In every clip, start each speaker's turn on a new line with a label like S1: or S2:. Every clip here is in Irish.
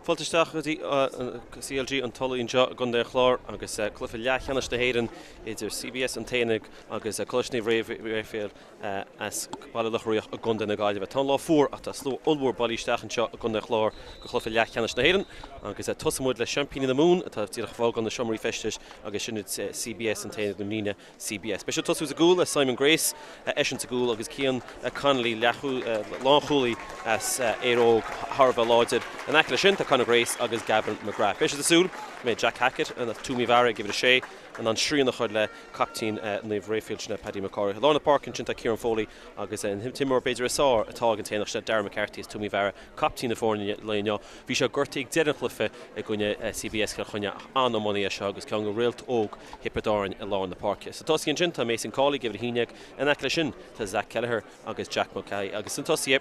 S1: Foltaisteach CLG an Tulla seo gun de chlár agus Cluiche Leathcheannais na hÉireann idir CBS an Nenagh agus Coláiste Naomh Raphael as Baile Locha Riach a gun de na Gaillimh. Tá lá fuór ach tá sló ulmhór bailísteach an seo a gun de chlár go Cluiche Leathcheannais na hÉireann agus tusamúid le Champaign na Mún atá tíreach fág an na Seomraí Festis agus sinid CBS an Nenagh na Nína CBS. Beis tosú a gúil Simon Grace eisian a gúil agus Cian Connolly láchúlaí as éróg Harvah láidir an eicla sin Conor Grace agus Gavin McGrath. Beis a súl mé Jack Hackett an Túmí Mhara give it a sé and an srían chud le captain Naomh Raphael na Paddy McCarry. Lorna Páirc sin Kieran Foley agus an Timor beidir asá atá an téanach Darragh McCarthy is Túmí Mhara captain na fórne leonio. Bhí se gurtaigh dean chluife a gine CBS chunne an ammoní se agus ceann go réalt óg hippedáin i Lorna Páirc. So tosí an sin tá Mason Cawley give it híneag an eicla sin tá Zach Kelleher agus Jack Mulcahy agus an tosí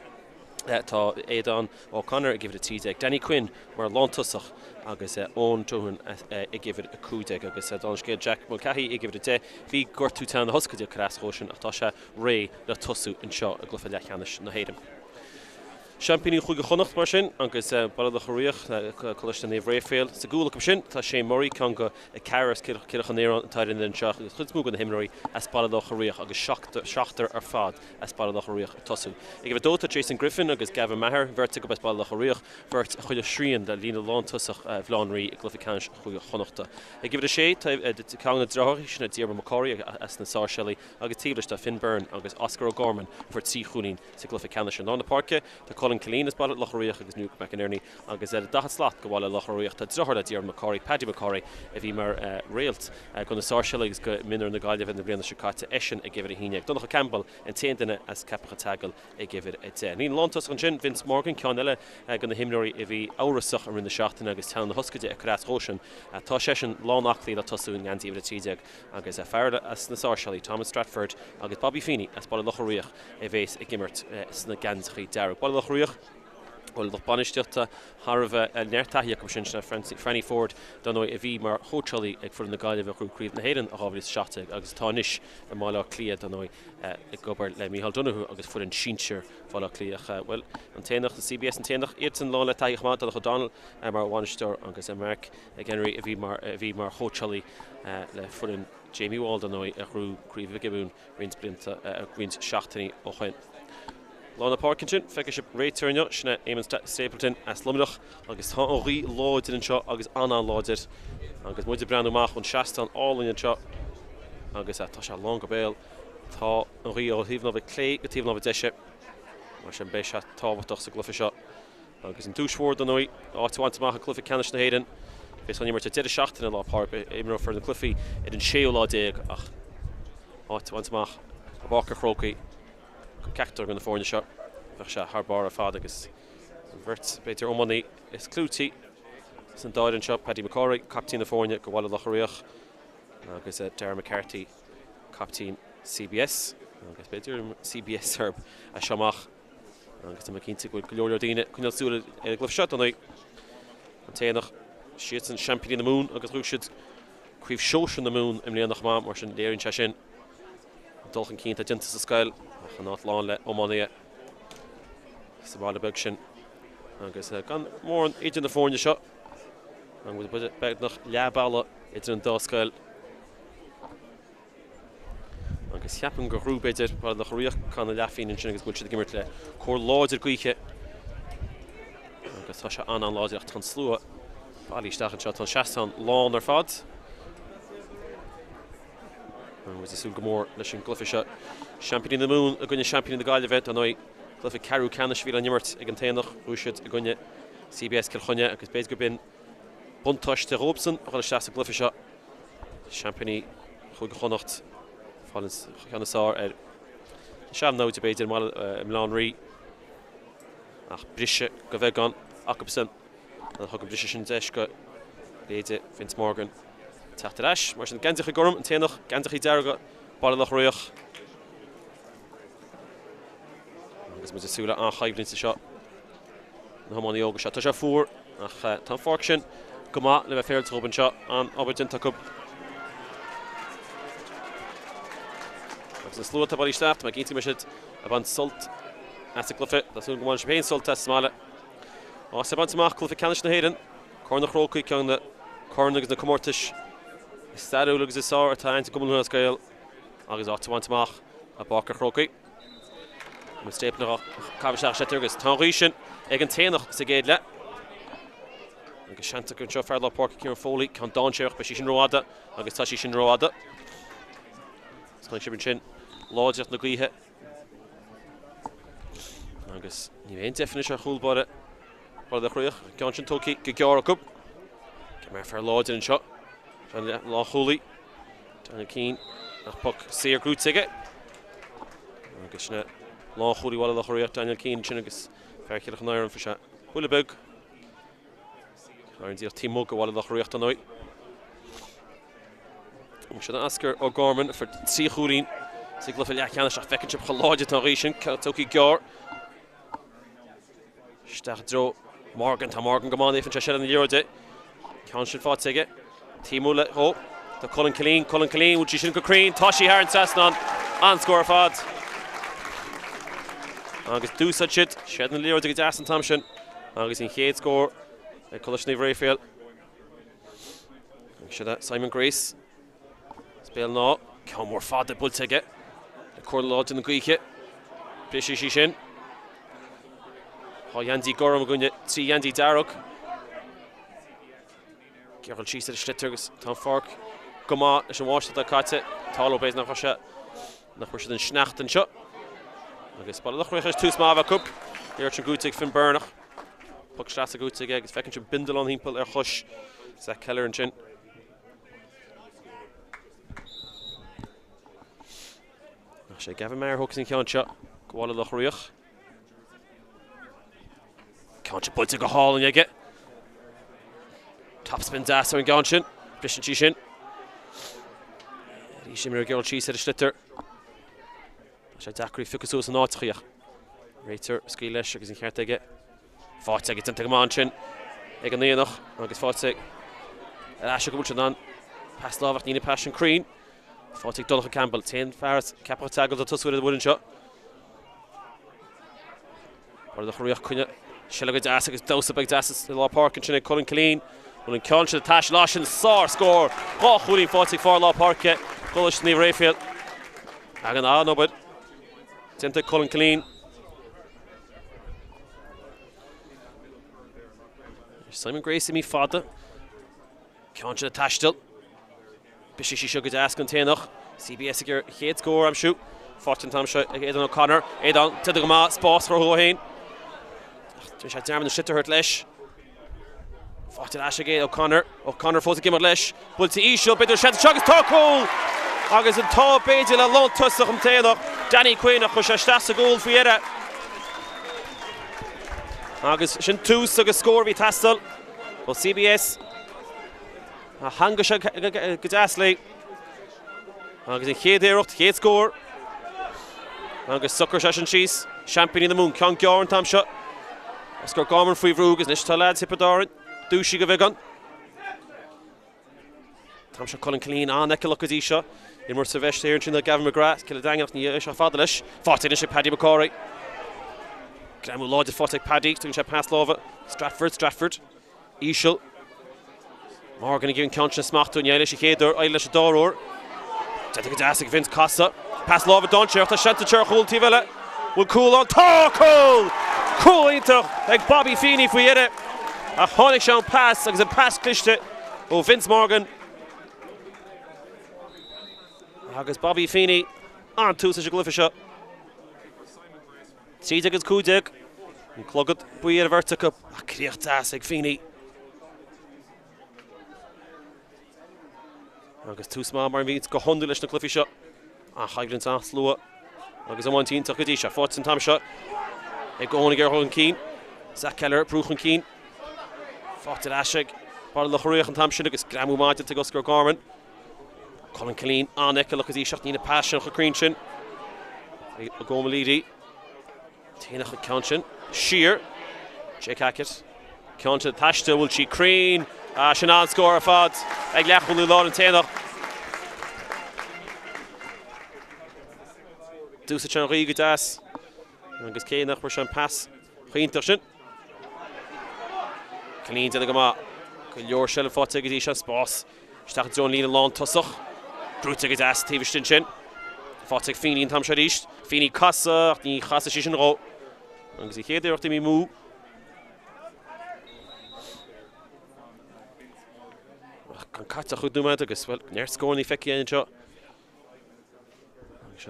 S1: tá Aidan O'Connor give it a tídeag. Danny Quinn mar lántusach agus Owen Tuhan give it a cúdeag agus Donske Jack Mulcahy give it a de. Bhí gortú tan na hoscaide crás hósin atá se ré le tosú an seo a Cluiche Leathcheannais na hÉireann. Champaign chuige chonacht mar sin agus Baile Locha Riach Coláiste Naomh Raphael sa gúla sin tá sé Murray can go Caras Circhan Éireann tairn den seach agus chud smúg an himraí as Baile Locha Riach agus Seachtar ar fad as Baile Locha Riach tosú. I give dóta Jason Griffin agus Gavin Maher verte go Baile Locha Riach vert chuile srían de lína lántusach bhláinrí i Cluiche Leathcheannais chuige chonachta. I give it a sé cána dráthí sinna Diarma McCorry as na Sár Shelley agus tíbleiste Finn Byrne agus Oscar O'Gorman for tí chuúnín sa Cluiche Leathcheannais an Lorna Páirc tá Colin Killeen is Baile Locha Riach agus Nuke McInerney agus dachat slát go Baile Locha Riach tá drochar a Diarma McCorry, Paddy McCorry a bhí mar réalt go na Sár Shelley agus go minar na Gaillimh in na bliana seáte eisian a give it a híneag. Donnacha Campbell an téan duine as Cepacha Tagal a give it a de. Níl lántas an sin Vince Morgan ceann eile go na himnoirí a bhí árasach ar in na seachtaine agus teann na hoscaide a crás hósin. Tá sé sin lánachlaí le tosú in gandí a tídeag agus fearda as na Sár Shelley, Thomas Stratford agus Bobby Feeney as Baile Locha Riach a bhés a gimmert sna gandachaí Darragh. Baile Locha Riach Well, the Banisteachta Harvah Neirtaí go sin Franny Ford don a bhí mar hósealaí ag fuair na Gaillimh a Chrócaigh na hÉireann a hábhíil seateag agus tánis a mála clia don i gobar le Mícheál Donoghue agus fuair an sínsir fála clíach. Well, an téanach na CBS an téanach iad an lá le taíoch má Dálaigh O'Donnell mar bhainisteoir agus Mark Genry a bhí mar hósealaí le fuair an Jamie Wall don i a chrú críomh gibún rins blinta a rins seachtaí ó chuin. Lorna Páirc sin feice réiteirne sinna Eamon Stapleton as Lumnach agus tá ó rí láidir an seo agus anna láidir agus muide breanú amach an seaachtain álainn an seo agus tá se lá go béal tá an rí ó tíomh clé go tíomh deise mar sin béis se táhachtach sa glufa seo agus an dúsmhór don nóí áhaint amach a Cluiche Leathcheannais na hÉireann bés an nimar de seachtainna lá Páirc imar for na clufií in séú lá déag ach áhaint amach a bhacha Chrócaigh Cachtar gan na fórne seo bheith se thbar a fad agus bhirt beidir ómaní is clútaí san dáirann seo Paddy McCorry captain na fórne go Baile Locha Riach agus Darragh McCarthy captain CBS agus beidir CBS herb a seamach agus tá cinnte go leor daoine chuine súla ag gluh seo an téanach siad an Champaign na Mún agus rúisiid chuomh seosin na Mún im líonach má mar sin léironn se sin dulchan cinnta dinta sa scail an áit lán le ómaní sa Baile beag sin agus gan mór an idir na fórne seo an bhfuil beagnach leabála idir an dáscail agus cheapan go hrú beidir Baile Locha Riach can na leafín sin agus bhfuil siad gimmert le chóir láidir Gaoiche agus tá se an láidir ach tan slua bailísteach an seo tan seaachtain lán ar fad was a súl go mór leis an glufa seo Champaign na Mún a gunne Champaign na Gaillimh an óid glufa Carú Canis bhí an nimmert ag an téanach rúisiid a gunne CBS Kilchunne agus béid go bin buntáiste Robson a chuile seaach glufa seo Champaign chuige chonacht fáil cheanasár ar sean náid a beidir má Mláinrí ach brise go bheith gan acapsan an thugam brise sin deis go béide Vince Morgan Tráchtaire mar sin gandacha gorm an téanach gandachaí Darragh Baile Locha Riach agus mu súla an chaimhlinn sa seo na hamáí óga seo tá se fuór ach tá Páirc sin go má le bheith féil tróban seo an Aberdeen Cup agus an slúa tá bailísteach má cinnte mar siad a bhain sult as a glufa tásún go bhain sé féin sult as smála Sebant amach Cluiche Coláiste Naomh Raphael Chrócaigh can the Cárthach na Commentator Staú agus is sár tá ein gomul na scéil agus Sebant amach a Páirc Chrócaigh mu stépna cabhseach sé agus tá rísin ag an téanach sa géadle agus seanta gon seo fearla Páirc cíar fólí can dáseach be sin roiada agus tá sin roiada Scan sibin sin láideach na Cluiche agus ní bhéon definition chúlbáide Baile Locha Riach gan sin tócaí go GAA Cup mar fear láidir an seo lá chúlaí Tána cín nach puck séar grúteige agus sinna lá chúlaí Baile Locha Riach Daniel cín sin agus fearcéach an éireann fa se bhuaile beg Arn dír tímó go Baile Locha Riach an áid sin ascar ó Gorman for trí chúlín sa Cluiche Leathcheannais ach fecinn sib choláide tá rísin tócaí GAA Steach dro Morgan tá Morgan gomáin éfann se an Euro Can sin fáteige Tímú le ho Tá Colin Killeen útí sin go crín tá sí hÉireann sasnan an scór fad agus dúsa siad siad na Euro go deas an tam sin agus in chéad scór Coláiste Naomh Raphael siad Simon Grace spéal ná ceann mór fada bulteige le cór in na Cluiche Brisí sí sin Tá Yandi Gorm gunne trí Yandi Darog Gearil síos ar slitir agus tá Páirc go má leis an bháiste a caite tála béis nach se nach chuir den snecht an seo agus Baile Locha Riach tús máha cup Dúirt an gúteigh fin Breathnach puck strasa gúteige agus fecinn sin bindal an hímpel ar chuis sa Keller an sin nach sé Gavin Mayer thugus an ceann seo go Baile Locha Riach Can't you put a go hall and you get top spin das and gone sin Christian Chishin Shimmer girl cheese at a slitter Dakri focus on Aonaigh Rater Skilesh agus in Cárthach fought take it into Manchin ag an Nenagh agus fought take Asha go an pass Lavach Nina Passion Crean fought take Tulach Campbell 10 Farris Capital tackle the tuss with the wooden shot Baile Locha Riach cunne Shella das agus dosa big das in Páirc and Sinead Colin Killeen will encounter the Tash Lashin sar score oh William fought for Páirc Coláiste Naomh Raphael Agan no but Tenta Colin Killeen Simon Grace in me fada Counter the Tash still Bishi she should ask on Nenagh CBS again head score I'm shoot 14 times shot Aidan O'Connor Aidan to the Gama Spórt for Hóhain She had damn the shit to hurt lesh. Fought it Ash again, O'Connor fought to give it lesh. But to Ishil, bit of shot, Chuck is cool. August and top page in a long toss of Taylor. Danny Quinn, a Kushastas a goal for Yera. August Shin 2 so score with Tastel. Well, CBS. A Hangash Gadasli. August in here there, head score. August Sucker Shashin Cheese. Champion in the moon, Con Gyorn Tom shot. Oscar Gorman free Rugas, Nishta lads Hippodorin, Douchey Gavigan. Tom shot Colin Killeen, Aonaigh look at Isha. In more Savesh here, and Gavin McGrath, Killadang off Nia Isha Fadalish. Fought in Paddy McCorry. Glamour Lodge fought Paddy, to pass Lova. Stratford. Ishil. Morgan giving conscious smacht to Yelish Heder, Eilish Doror. Taking Dasik Vince Costa. Pass Lova Doncher, to Shanta Churchul Tivella. Will cool on. Cool into like Bobby Feeney for Yere. A Aonaigh pass, like a pass Cluiche. Oh, Vince Morgan. Agus Bobby Feeney on to such a Cluiche shot. Seedig is Kudig. And Clogged Buia Vertica. A Críochtas like Feeney. Agus too small mar meets go Hundulish na Cluiche shot. A Highlands a slow. Agus a 1 to Kadisha. 14 time shot. Ag Aonaigh Hogan Keane. Zach Keller, Bruchen Keane. Fought at Ashig. Baile Locha Riach and Tamshin agus Gramu Martin to Oscar Gorman. Colin Killeen, Aonaigh look at Ishach Nina Passion for Creanchin. Gomalidi. Tina Canchin. Shear. Jake Hackett. Canchin Tashta will she Crean. Shannon score a fad. Ag Lechul Lord and Nenagh. Dúsa Chanrí go das. Agus cé nach mar pass chuinteach sin. Clean to the Gama. Your shell of Fottig is Isha Sposs. Start John Lean along Tussach. Brutig is asked Tivish Tinchin. Fottig Fini and Tam Shadish. Fini Kassa, the Kassa Shishin Ro. And as he heard there, Timmy Moo. Cárthach goed doen met agus wel neer scoren die fekje in shot.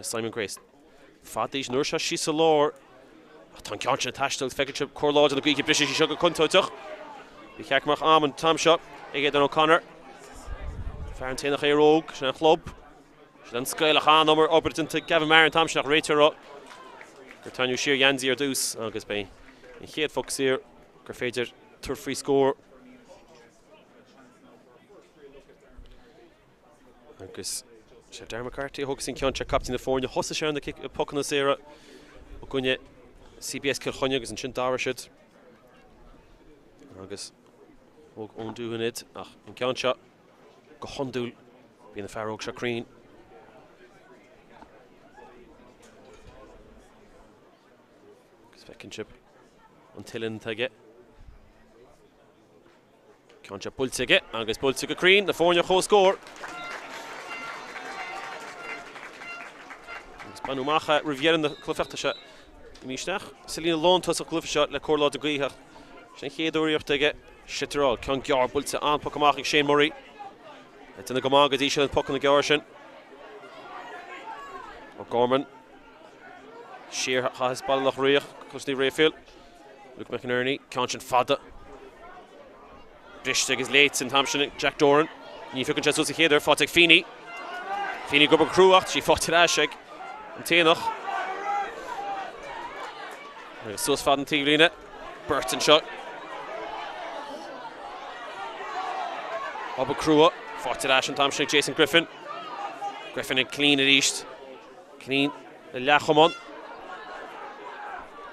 S1: Simon Grace. Fadis Nursha Shisalor. Tan Kjartan Tashtel fekje Corlod and the Greek British Sugar Kunto toch. Die kijk mag aan en Tam shot. Ik get dan O'Connor. Farentina Geroog, zijn club. Dan scale gaan nummer opportun te Gavin Marin Tam shot Rachel. Gertanu Sheer Yanzi or Deuce agus bij. En hier Fox hier. Gerfader tur free score. Agus Darren McCarthy hooks in Coláiste captain the four. Hossa share the kick puck on the Sarah. Ogunye CBS Kilchonne agus an sin Darashid. Agus on doing it. In Coláiste go Hondul being the Farouk Shacreen. Second chip until in Tage. Coláiste Bultige agus Bultige Creen the four ho score. Banumacha Riviera the Cluiche Masita Selina Lon Tussa Cluiche le Corlá de Gríach. Sin chéadúíocht aige Shitterall Ceann Gear builte an puck amach ag Shane Murray. It's in the Gamaga Disha puck in the Garson. O'Gorman. Sheer has Baile Locha Riach Coláiste Raphael. Luke McInerney Ceann Fada. Bristol is late in Hampshire Jack Doran. Ní fiúchan just a chéadar Fátag Fini. Fini go cruacht she fought it Ashig. And Nenagh. Sus Faden Tiglina. Burton shot. Bob Crua. Fought it Ash and Tomshik Jason Griffin. Griffin and clean at east. Clean. Leathcheannais.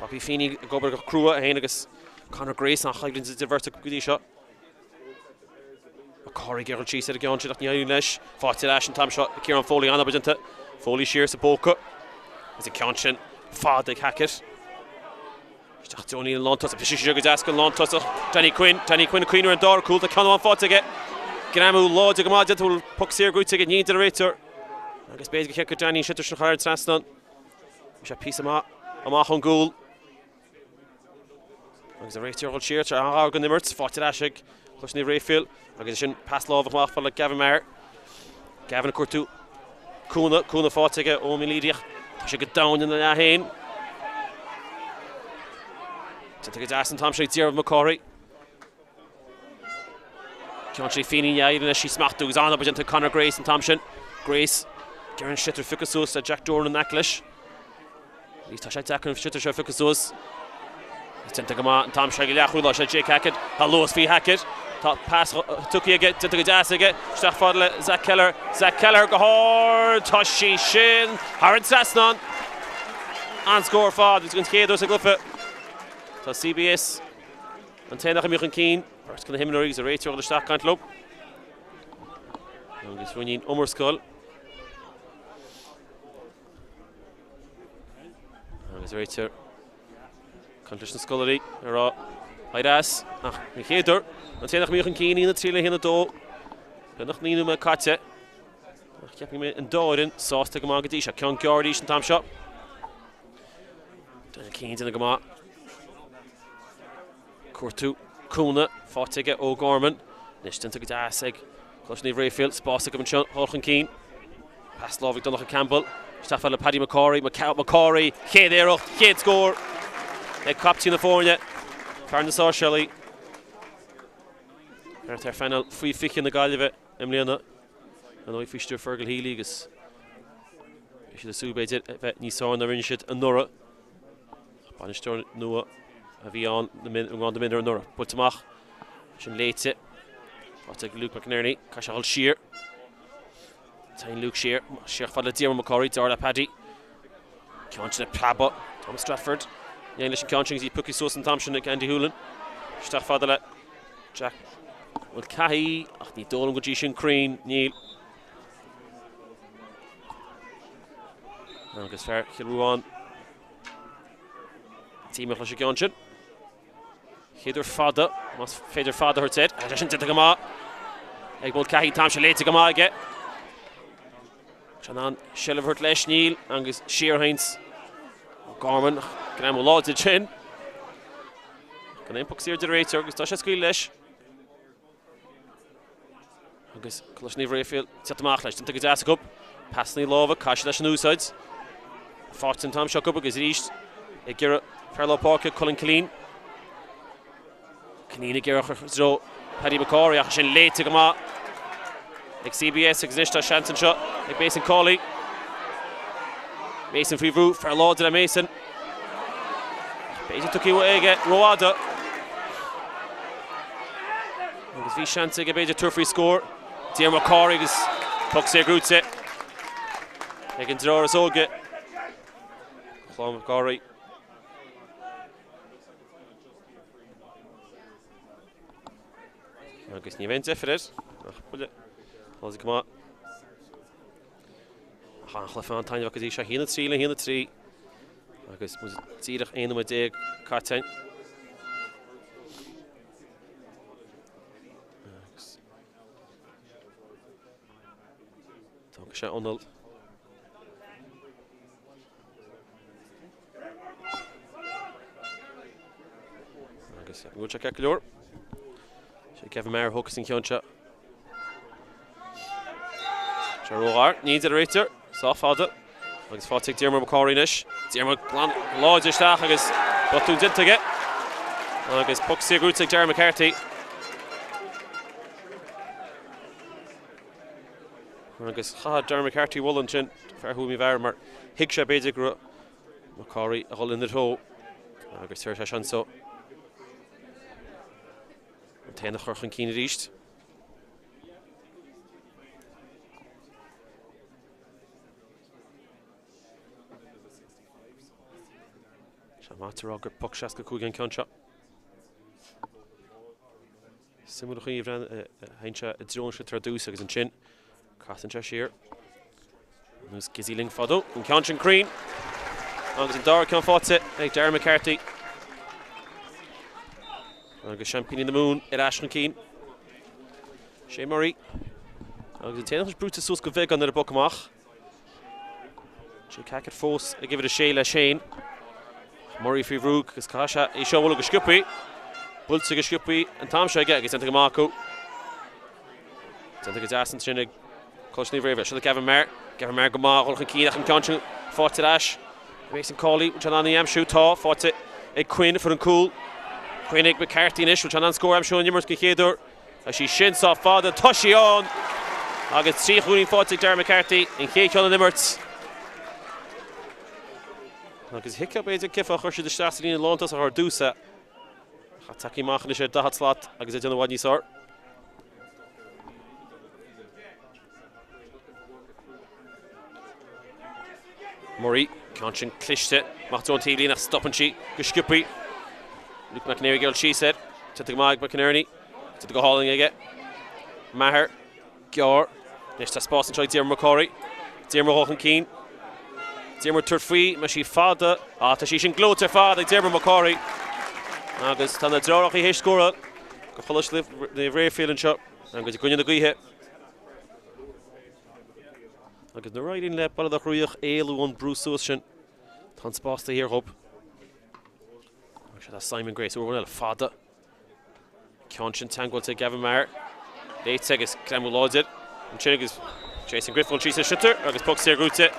S1: Bobby Feeney Gober Crua. Aonaigh Conor Grace and Highlands diverted good shot. Corey Gerald Cheese at a gun shot at Aonaigh. Fought it Ash and Tom shot. Kieran Foley on the Foley shears a Boca. Is a Ceann Fada Hackett. Start only in Lontos. Pishi Sugar Dask and Lontos. Danny Quinn Queener and Dor cool the Conor on Fada get. Gramu Lord to Gamad to puck here good to get need generator. I guess basically kick Danny Shitter Shahar Traston. We should piece him up. On goal. I guess a rater will cheer to Argon Nimmerts. Fought Ashig. Cluiche Raphael. I guess pass love of Mach for like Gavin Maher. Gavin Cortu. Kuna fought to get Omilidiach. She get down in the Nahain. To take a dash and Tom Shade zero of McCorry. Ceann Fini Yair she smacked to his on up into Conor Grace and Tomshin. Grace. Garen Shitter Ficasus Jack Doran and Nacklish. He's touched attack and Shitter Ficasus. He's sent to Gama and Tom Shade Lachulah Jake Hackett. Hello Fee Hackett. Top pass took you get to the gas again. Stach Fadle Zach Keller go hard. Toshi Shin. Haran Sasnon. And score Fad. He's going to get us a Glypha. So CBS. And Nenagh Michan Keen. First going to him and a rater over the Stach Cantlope. And this running Umar Skull. And his rater. Condition Scullery. Haidas. Michael. And Nenagh Michan Keen in the Tulla in the door. Nenagh Ninu Makate. Keeping him in Doran. Sauce to Gamagadisha. Ceann Gardish and Tom Shop. Keen's in the Gama. Cortu. Kuna. Fought to get O'Gorman. Nishton to get Dassig. Cluiche Raphael. Spórt and Chrócaigh Keen. Pass Lovick Donach Campbell. Staffel Paddy McCorry. McCorry. Héadéireach. Héad score. They copped in the Fornia. Farnasaw Shelley. Their final free fick in the Gallive. Emiliana. And I fished to Fergal Healy. Gus. Should have subbed it. Nissan the Rinshit and Nora. Banistor Noah. Avion the minute and Nora. Puttamach. Shin late it. I'll take Luke McInerney. Cashal Shear. Tiny Luke Shear. Shear Fadla Dear McCorry. Darla Paddy. Ceann Plaba. Thomas Stratford. The English and Ceann he Pucky Sauce and Thompson and Andy Hoolan. Stach Fadla. Jack. Well, Cahy. Ach, ní Dolan go Gishin Creen. Neil. Agus fair. Kilruan. Team of Leathcheannais. Header Fada. Mas féidir fada hurt said. Sin tita go má. Ag bol caithí tam se léite go má aige. Sean Shillah hurt leis níl agus Shearhains. Gorman gan am láid sin. Gan impach sír de réitear agus tá sé scuil leis. Agus Coláiste Naomh Raphael tiatamach leis tita go deasa go. Passnaí lábha caiise leis an úsáid. Fortin tam seo go agus ríist. Ag gira Ferlo Páirc Cullen Clean. Clean gira dro Paddy McCory ach sin léite go má. Ag CBS ag nista seantan seo ag Mason Cawley. Mason Frivrú Ferlo de la Mason. Beidir tucí aige Roada. Agus bhí seanta ag beidir turfrí scór. Diar McCory agus puck sé grúte. Ag an drá as óge. Chlán McCory. Agus ní bhaint efrid. Ach buile. Las go má. Chan chlufa an taine agus í se hína trí. Agus mu tíadach 1-10 cartain. Tá go sé onal. Agus bhúil se ce leor. Sé Kevin Mayer hogus in ceanse. Se róghar, níd a réitear, sá fada. Agus fátig Diarmar McCory inis. Diarmar láid isteach agus botú dintaige. Agus puck sé grúteag Jerry McCarthy. Agus chá Jerry McCarthy wallan sin fearthú mi bhar mar hic sé beidir go McCory a hol in the toe. Agus tuair sé sean so. An taine chorchan cíine ríist. Mátar águr puck seas go cúig an ceanse. Simúla chuí bhrean hainse a drón se tradús agus an sin. Catan se siar. Nús gizíling fadó. An ceanse an crín. Agus an dar cean fáte ag Jerry McCarthy. Agus champagne in the moon ar Ashton Keane. Shea Murray. Agus an tainachas brúta sús go bheith an ar a buc amach. Sé cacad fós a give it a Shea le Shane. Murray Frivrú agus caiise í seo bhfuil go sciúpaí. Búilte go sciúpaí an tam se aige agus tenta go mácu. Tenta go deasan sin ag Coláiste Naomh Raphael. Sila Gavin Mayer. Gavin Mayer go má chulach an cíineach an ceanse fáte leis. Mason Cawley which an am siú tá fáte ag Quinn for an cool. Quinn ag McCarthy inis which an scór am siú an nimmers go chéadúr. A sí sin sá fáda toisí an. Agus trí chuúin fáte ag Jerry McCarthy in chéad an nimmerts. Agus hiccup beidir cifa chuir sé de stasaín lántas a chuir dúsa. Cha tací machna sé dahat slát agus é duna bhaid níos ár. Murray, ceansin cliste, machtón tílí nach stoppan sí, go sciúpaí. Luke McNary geil sí said, tenta go maig McNary, tenta go háling aige. Maher, Gear, nes tá spás an tráid Diarmar McCory, Diarmar Hóchan Keane. Diarmar turfí, me sí fada, tá sí sin glóte fada ag Diarmar McCory. Agus tá na drárach í héis scóra, go Coláiste Naomh Raphael an seo, agus gúine na gaotha. Agus na ráidín le Baile Locha Riach éalúin brúsúas sin, tá spásta hir hub. Agus sé tá Simon Grace uair fada. Ceann sin tangóilte Gavin Mayer. Léite agus Clemú láidir. An sin agus Jason Griffin trí sa sitar, agus puck sé grúte.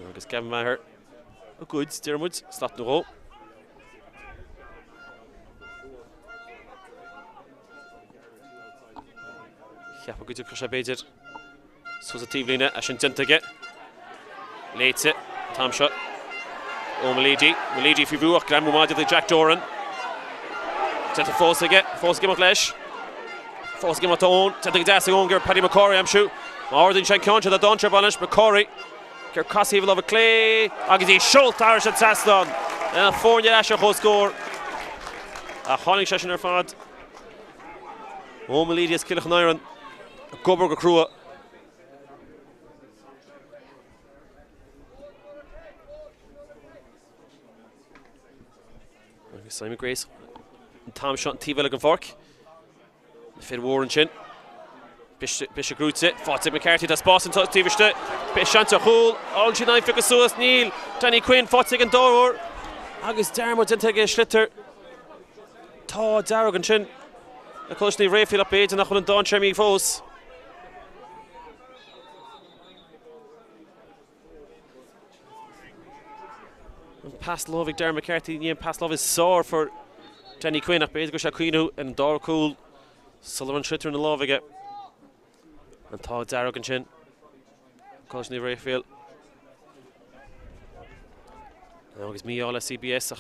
S1: Agus Gavin Maher. A good, Diarmid, slap na ró. Cheap a good crush a beidir. Susa tíbhlína a sin dintaige. Léite, tam shot. Maligi Frivrú ach gran mumáide ag Jack Doran. Tenta fósaige mar leis. Fósaige mar tón, tenta go deasa ón gur Paddy McCory am siú. Máirdín sé ceanse a donse banis McCory. Gur casíomh le clé agus í siúlt air se tastan. Fórne leis a chóscór. A tháinig sé sin ar fad. Maligi is cilach an éireann. A gobar go crua. Simon Grace Tom shot Tíbhile an Páirc Fid Warren chin Bishop Grútse Fáte McCarthy das Boston Tíbhiste Bishanta Húl Algy 9 Ficus Suas Neil Danny Quinn Fáte an Dór agus Dermot den teige Schlitter Tá Darragh an chin a Coláiste Naomh Raphael up beidir nach chun an Don Chermí fós Pass love Darren McCarthy and pass love is sore for Danny Quinn up beidir go se cuiinú and Dór Cool Sullivan Schlitter in the love again and Tá Darragh an chin Coláiste Naomh Raphael agus mí ála CBS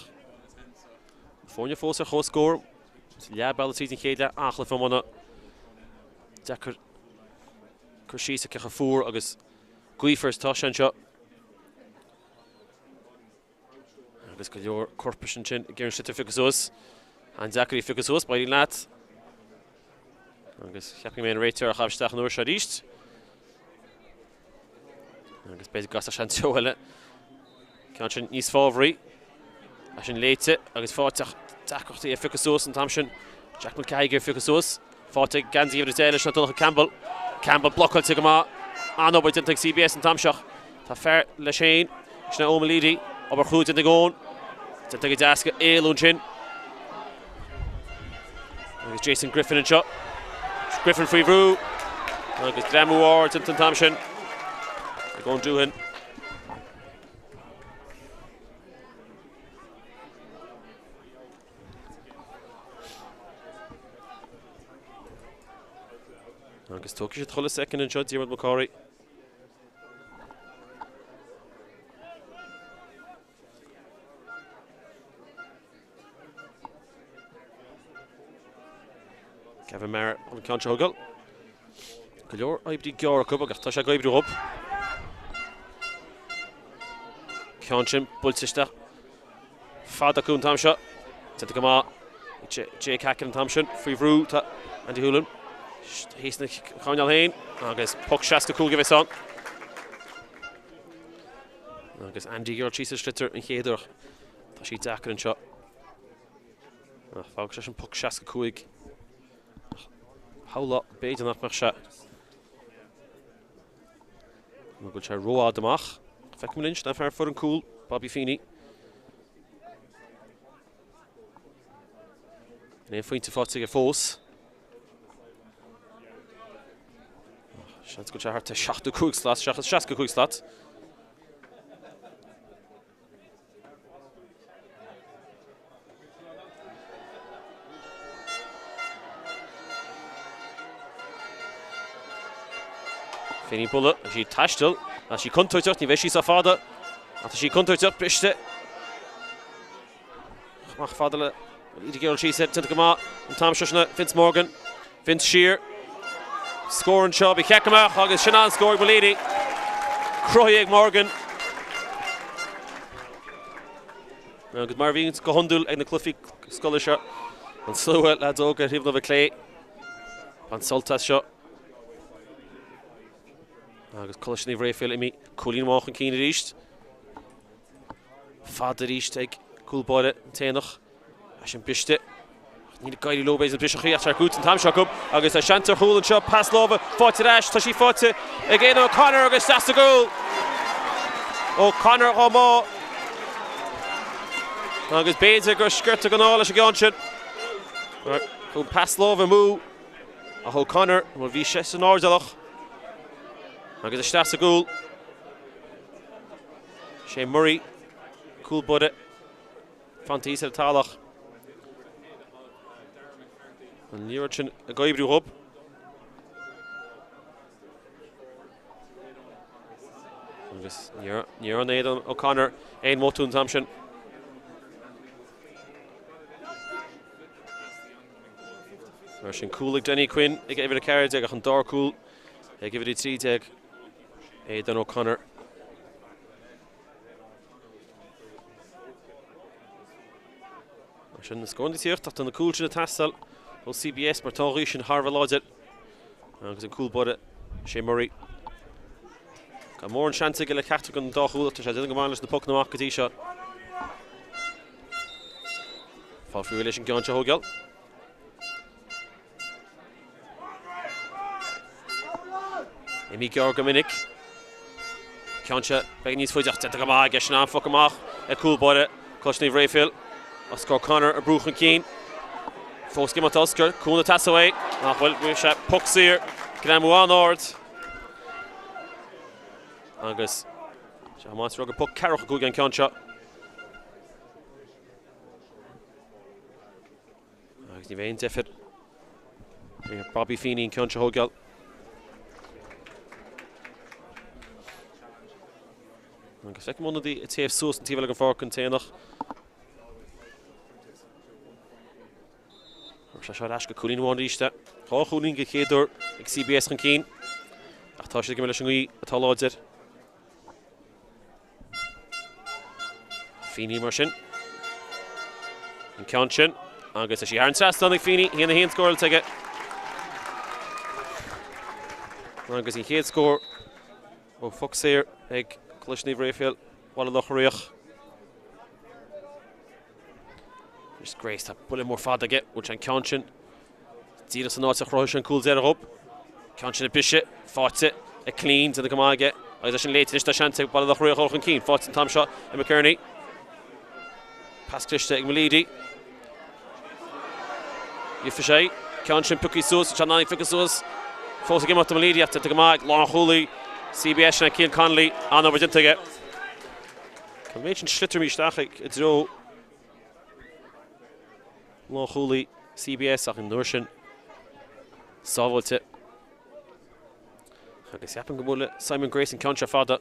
S1: fóinne fós a chó scór leab bail tín chéile achla fomana Decker Cursísa cecha fúr agus Guifers tá sin seo agus go leor corpus an chin Geireann Schlitter Ficus Suas and Zachary Ficus Suas Baile Locha agus cheaping mé an réitear a chabhsteach an uair se ríist agus beidir gas a sean teoile ceann sin níos fábhraí a sin léite agus fáteach tachachtaí a Ficus Suas an tam sin Jack McCaig Ficus Suas fáte gansaí ar déile sin Tulach Campbell blochailte go má anóid den CBS an tamseach tá fear le Shane sna O'Malley aber chuúd in de gón den teige deasca éalún sin agus Jason Griffin an seo Griffin free brew agus Graham Ward in tam sin go an dúhan agus tóca sé chola second an seo Diarmaid McCorry Kevin Merritt on the counter huggle. Galore Ibdi Gora Cup agus tá sé go Ibdi up. Ceann Bultista. Fada Cún tam seo. Tenta go má Jake Hacken tam sin free rú tá Andy Hoolan. Hísna Cháineal Hain agus puck seaca cúil give song. Agus Andy Gora Chisa Schlitter in chéidir. Tá sí dachar an seo. Fág sé an puck seaca cúig. Howla beidir nach mar se. Má go se roá amach. Feic min inch na fear for an cool Bobby Feeney. Né fointe fáte fós. Seans go se hart te 7 cúigslat, 7 cúigslat. Fini Bulla, she tastel, as she contours up, ni sa fada, after she contours up, briste. Mach fadale, the girl she said to the Gama, and Tom Shushna, Vince Morgan, Vince Shear, scoring Shelby Kekama, August Shannon scoring Malady, Chrócaigh Morgan. Now good Marvin's Gohundul and the Cluiche Scholarship, and slow lads Oga, even of a clay, and Soltas shot. Agus Coláiste Naomh Raphael imi Colleen Mach an Cíine ríist. Fada ríist ag cúlbáide Nenagh a sin biste. Ní gaiirí lóbéis an brise Riach ar gút an tam seo agus a seantar húil an seo pass lábha fáte ráis tá sí fáte again O'Connor agus that's the goal. O'Connor ó má agus béidir gur sciirte go nála se gceann sin. Chun pass lábha mú a O'Connor bhfuil bhí sé san áirdalach. Agus a stas a goal. Shane Murray, cool buddy. Fantis at Tálaigh. And Nearchin a goibru hub. Agus near on Aidan O'Connor, Ein Motún Thompson. Sin coolig Danny Quinn, ag even a carriage ag an Dór Cool. Ag give it a 3 tag. Aidan O'Connor. Sin scoin tíocht at an cool sin a tastal ó CBS mar táí sin Harvard Lodge. Agus an cool bud Shane Murray. Got mór an seanta go le Cárthach an dáthúil tá sé go málas na puck na gotí seo. Fá fiú leis an ceanse thógáil. Imi Georg go minic. Ceanse beag níos fuideach go má ag an fo amach a cúlbáide Coláiste Naomh Raphael. Oscar Connor a brúchan cín. Fós gimát Oscar, cúna tasaway. Nachhfuil bhí sé puck sír. Gnámú an ord. Agus sé más rug a puck Cárthach go gan ceanse. Agus ní bhéon defid. Bobby Feeney in ceanse thógáil. Agus feic muna dí a taobh suas an tíbhile an fácan téanach. Se seo eis go cúlín bháin ríiste. Tá chúlín go chéadú ag CBS an cín. Ach tá sé go leis an gí atá láidir. Feeney mar sin. An cean sin. Agus is sé hÉireann trastan ag Feeney. Híana hén scóil teige. Agus í chéad scór ó Foxéir ag Coláiste Naomh Raphael. Baile Locha Riach. Just grace tá bula mór fad aige úr an cean sin. Díra san áit a chráis an cúil déir a hop. Cean sin a bise, fáte, a clean a go máige. Agus sin léite is tá seanta Baile Locha Riach an cín. Fáte an tam seo i McKerney. Pas Cluiche ag Malidi. Ifa sé, cean sin pucí suas, an nánig fica suas. Fós a gimát a Malidi after go máig, lá chúlaí. CBS na Cian Connolly an over dintige. Kan méid sin slitter mí staach ag dro. Lá chúlaí CBS ach an nuair sin. Sábhailte. Agus ceapan go bhfuil Simon Grace an ceanse fada.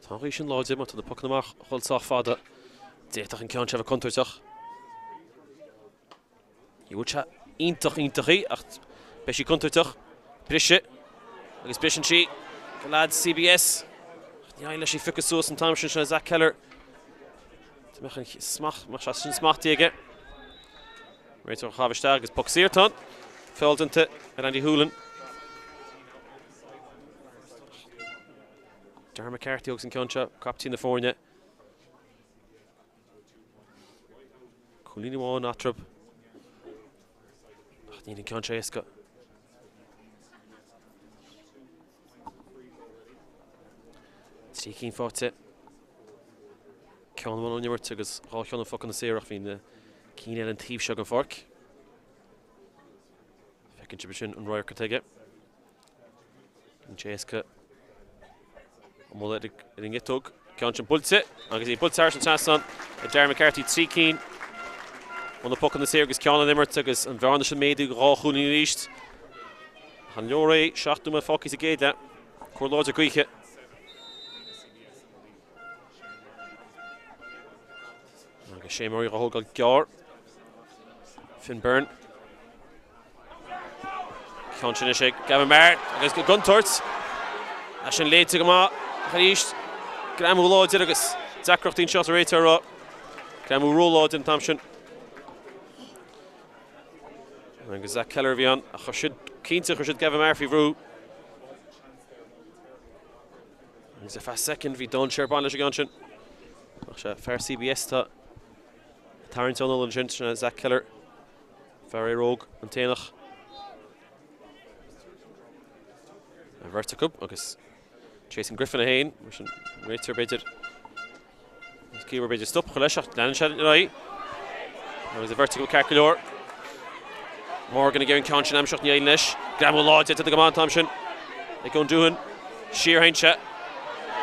S1: Tá sin láide má tá puck amach chulsach fada. Déach an ceanse a contoirteach. Iúte ítach ach be sí contoirteach. Brise. Agus brisin sí go lád CBS. Ní aile sí fica suas an tam sin sin Zach Keller. Tá mechan smach, mar sin smachtaí aige. Réitir chahabiste agus puck síirtán. Feldante ar Andy Hoolan. Darragh McCarthy agus an ceanse, captain na fórne. Cúlín bháin atrab. Ach, ní an ceanse éasca. Trí cín fáte. Cean bháin an nimmart agus rácheanna focan na séireach hín cín an tíb seo an Páirc. Fecinn si sin an roiir go teige. An éasca. Mula ar an gitog. Cean sin bulte. Agus í bulte ar an tasan. Darragh McCarthy trí cín. An puck an na séir agus cean an nimmart agus an bhearna sin méadú ráchúnaí ríist. An leoré seachtú me fácis a géide. Cuir láidir Cluiche. Agus sé marí a thógáil gear. Finn Byrne. Cean sin is Gavin Martin agus go Guntort. A sin léite go má charíist. Gramú láidir agus Zacrochtín seot a réitear rá. Gramú róláid an tam sin. Agus Zach Keller bhí an, a chu cínta chu Gavin Murphy bhrú. Agus a fast second bhí Don Sherban leis a gan sin. Ach sé fair CBS tá Tarrant O'Neill an sin Zach Keller. Fair róg an téanach. A vertical agus Jason Griffin a hain, mar sin réitear beidir. Agus cíbar beidir stop chu leiseach lean se rai. Agus a vertical calculor. Morgan again cean sin amseach ní leis. Gramú láide a go má tam sin. Ag go dúhan. Siar hainse.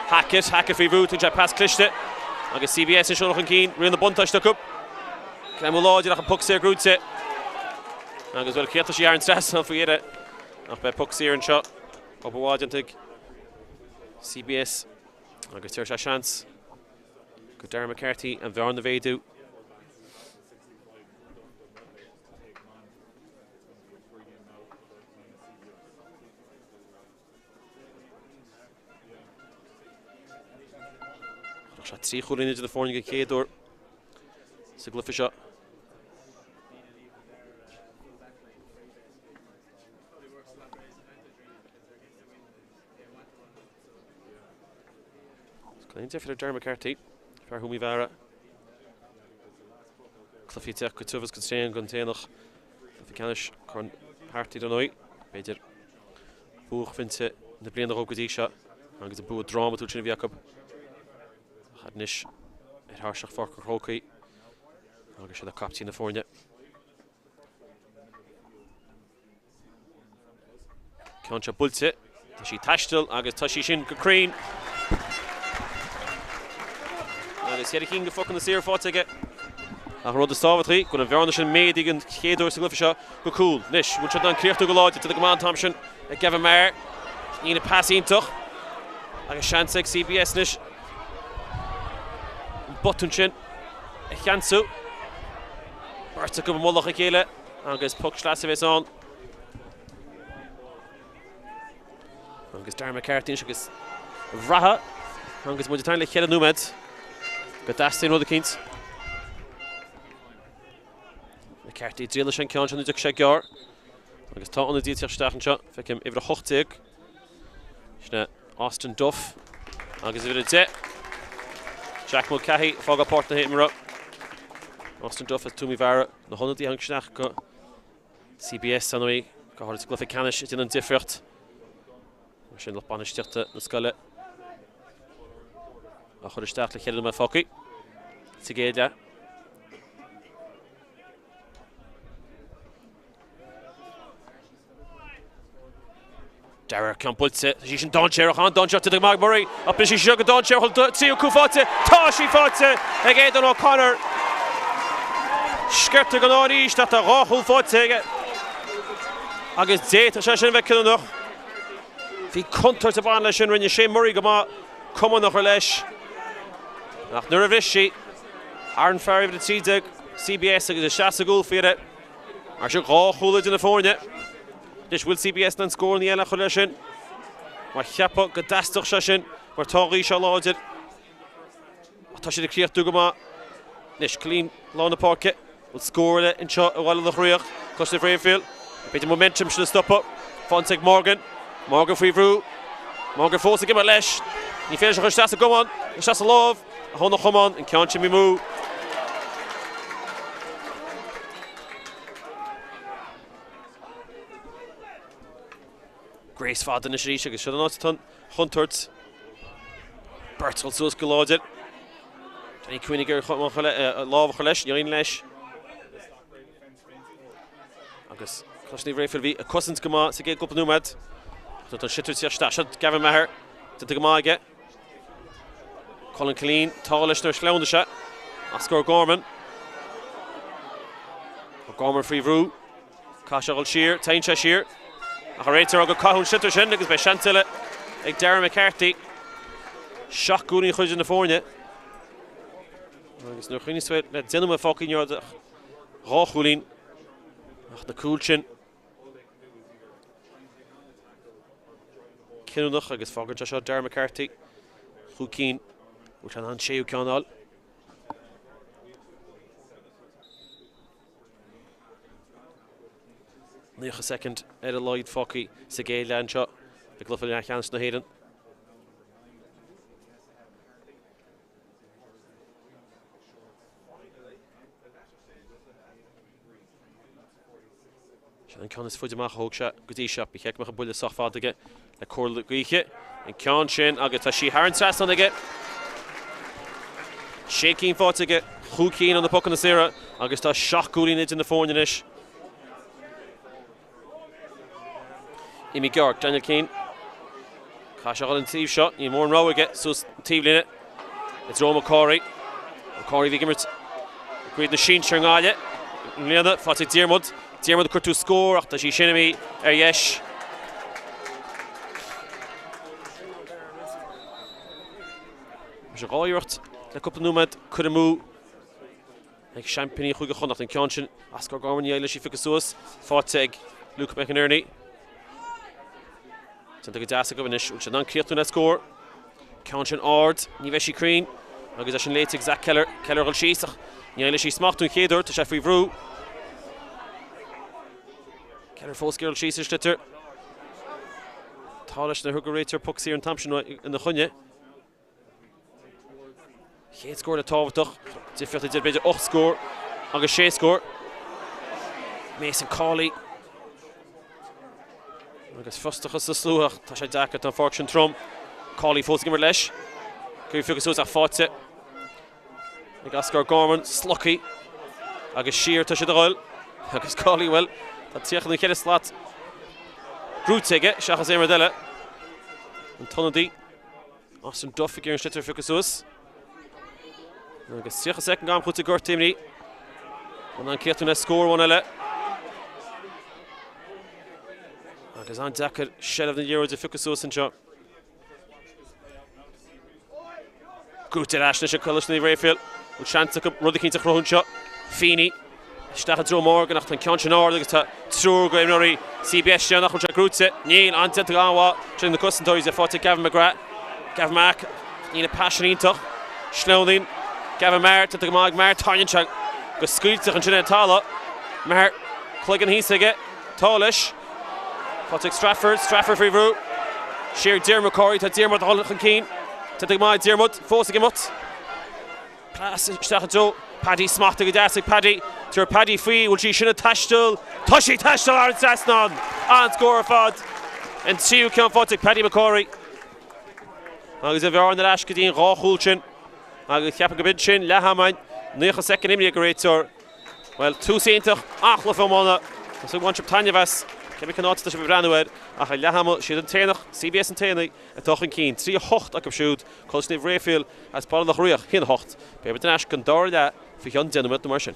S1: Hackett fí bhrút an se pas Cluiche. Agus CBS in seolach an cín, rion na buntáiste cup. Gramú láide ach an puck séir grúte. Agus bhfuil chéta sí ar an stress an faoire. Ach be puck séir an seo. Op bháideantaigh CBS agus tuair sé seans go Darragh McCarthy an bhearn na bhéadú. Sé trí chúlín idir na fórne go chéadú sa glufa seo. Glenn different Dermot McCarthy. For whom we vara. Cluiche Kutuvas Constrain Guntainach. Leathcheannais Corn Party Aonaigh. Beidir. Buch Vince the Breathnach Ogadisha. And it's a boo drama to Jacob. Hadnish. It harshach for Chrócaigh. I guess the captain in the fornia. Concha Bulce. Tashi Tashtil. I guess Tashi Shin Crane. And it's King the fucking the seer fought to get. I rode the Savitri. Going to varnish and made against Kedor Significa. But cool. Nish. Which had done clear to go out to the command Thompson. A Gavin Mayer. In a passing tuch. Like a Shansek CBS Nish. Buttonchin. A Chansu. Bartek of Mulach Akela. And guess Puck Schlasevis on. And guess Darren McCarthy. And guess Raha. And guess Mujitan Lechela Numed. Got Dastin Rudikins. McCarthy Drillish and Concha Nuduk Shagar. And guess Taught on the Dieter Stachen shot. Fick Ivra Hochtig. Schna Austin Duff. And guess Ivra Zet. Jack Mulcahy. Fogga Portna hit him up. Austin Duff as Tumi Vara, the 100 young Schnach got CBS Aonaigh, got hard to Leathcheannais, it's in a different. Machine look banish the skull. A hard start like hell in my fucky. Together. Derek can't put it. She's in Doncher, Doncher to the Magbury. Up is she sugar Doncher, see you Kufate, Tashi Fate, again Don O'Connor. Skirte gan áí dat a ráthúil fáilte agus déta sé sin bheith cinneach. Bhí contar a bhain leis sin rinne sé muí go má cumanach ar leis. Nach nuair a bhris sí Aaron Ferry the tídeag CBS agus a seaasa gúil fiire ar se ráthúla in na fórne. Dis bhfuil CBS na scór ní eile chu leis sin. Mar cheappa go daisteach sé sin mar tágaí se láidir. Tá sé de críochtú go má Nis clean lá na Páirc. Will score it in shot Baile Locha Riach. Costa Raphael. A bit of momentum should stop up. Fontek Morgan. Morgan free through. Morgan forced to give it lesh. He finishes her shot to go on. The shot's a love. A whole come on and can't me move. Grace Fad in the Shrisha. Should have not done. Hunters. Bertel Sus Galodit. Danny Quiniger Law of Chalesh. Yoin Lesh. Agus Coláiste Raphael bhí a cousins go má sa géad cúpla númad. Tá an sitir tíar stáisiad Gavin Maher tá go má aige. Colin Killeen tá leis nar sleaunda se. A scór Gorman. Gorman free rú. Cáiseáil siar, tain se siar. A réitar aga caithún sitir sin agus bei seantaile ag Darren McCarthy. Seach gúnaí chuid in na fórne. Agus nuair chuoine suid le duine a fácaí neor ráthúlín. Ach na Coolchin. Cinúnach agus fágar seo Darren McCarthy. Chúcín. Which an séú ceanál. Níocha second Lloyd fácaí sa géad lean seo. Le glufa Leathcheannais na hÉireann. And Connis Fudimach Hogsha, Goodisha, Bihek Mahabula Sofadaga, a Corl Greek, and Conshin, Agatashi Harensas on the get. Shaking Fortiga, Hookin on the puck on the Sarah, Augusta Shocking it in the Fornish. Imi Gark, Daniel Keane. Cashall and Steve shot, you more row again, so Steve in it. It's Roma Corey. Corey Vigimert. Agreed the Sheen Shangalia. Leona, Fatik Dearmud. Dearmud could to score after she shinemi Yesh. Jagayurt, the couple numad could move like champagne who got nothing conscious. Oscar Gorman Yale she focuses. Fatik Luke McInerney. Santa Gadasa Governor, which non clear to that score. Conscious Ard, Niveshi Creen. Organization late exact Keller will she's Yale she smacked to Kedor to Sheffield Vrew. Keller false girl she's Schlitter. Talish the hooker rater pucks here in Thompson in the Hunye. Chéad scór le tábhachtach. Difricht idir beidir 8 scór agus 6 scór. Mason Cawley. Agus fustachas sa slúach tá sé deacat an Páirc sin trom. Cawley fós gimar leis. Cúi figus ús a fáte. Ag ascar Gorman, Slucky. Agus Shear tá sé d'áil. Agus Cawley well. Tá tíoch na chéad slát. Grúteige, seachas éimar deile. An tonadí. As an duff ag an slitter figus ús. Agus tíoch a second gam chute gort tíimní. An ceatún scór one eile. Agus an deacair shelf na euro de figus ús an seo. Grúteir Ashna se Coláiste Naomh Raphael. Ul seanta go rud a cínta chrón seo. Fíní. Stacha dro morgan nach tan ceann áir agus tá trúr go imnoirí CBS nach chun grúte. Níl an te gáhá sin na cosantóirs a fáte Gavin McGrath. Gavin Mac. Níl passionítach. Snowdín. Gavin Mart a go mag Mart táin se go scuilteach an sinna tála. Mar chluigean hísaige. Tális. Fáte Strafford frí bhrú. Shear Diarmid Corey tá Diarmid a hallach an cín. Tá go mai Diarmid fós ag imot. Plas stacha dro. Paddy smachta go deasig Paddy. Tuair Paddy faoi bhfuil sí sinna taistil. Tá sí taistil ar an trasnán. An scór fad. An tíú ceann fáte Paddy McCorry. Agus a bhear na leis go dtíon ráthúil sin. Agus ceappa go bid sin lehamhain. Nucha second imní go réiteoir. Well, túsíntach achla fómána. Tá sú bhaint taine bheas. Ceimi canáta tá sé bhreanúir ach a lehamil siad an téanach CBS an téanaí a tochen cín. 3-8 ac am siúd. Coláiste Naomh Raphael as Baile Locha Riach chin 8. Beir an eis gan dáir le fi an denimid na mar sin.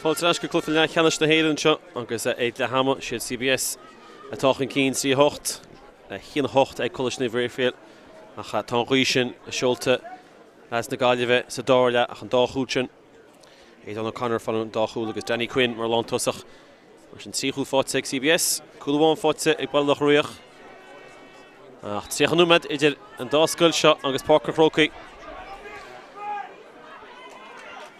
S1: Fáilte go Cluiche Leathcheannais na hÉireann seo agus Leathcheannais siad CBS atáchan cín sí hocht chin hocht ag Coláiste Naomh Raphael ach tá Cluiche seolta as na Gaillimhe sa Dálaigh ach an dáchúin an Conor fan an dáchúil agus Danny Quinn mar lán tosach mar sin tríchúil fáilte ag CBS cúlháin fáilte ag Baile Locha Riach ach tríchan númad idir an dáscoil seo agus Páirc Chrócaigh